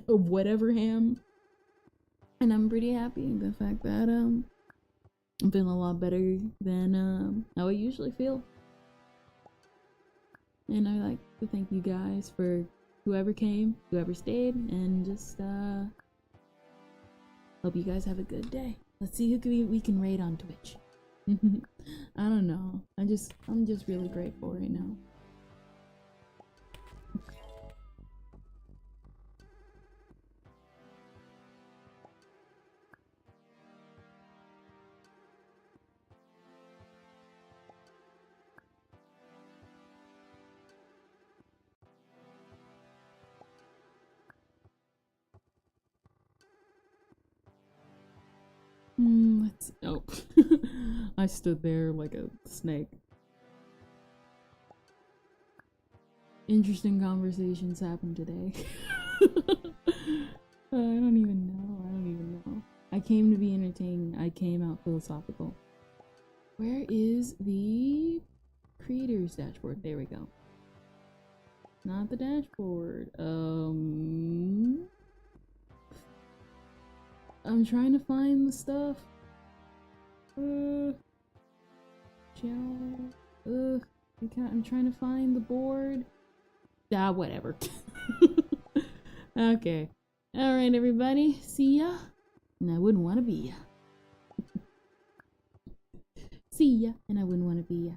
of whatever ham. And I'm pretty happy the fact that, I'm feeling a lot better than, how I usually feel. And I like to thank you guys for whoever came, whoever stayed, and just, hope you guys have a good day. Let's see who we can raid on Twitch. I don't know. I'm just really grateful right now. Let's. Oh, I stood there like a snake. Interesting conversations happened today. I don't even know. I came to be entertained. I came out philosophical. Where is the creator's dashboard? There we go. Not the dashboard. I'm trying to find the stuff. I'm trying to find the board. Whatever. Okay. Alright, everybody. See ya. And I wouldn't want to be ya. See ya. And I wouldn't want to be ya.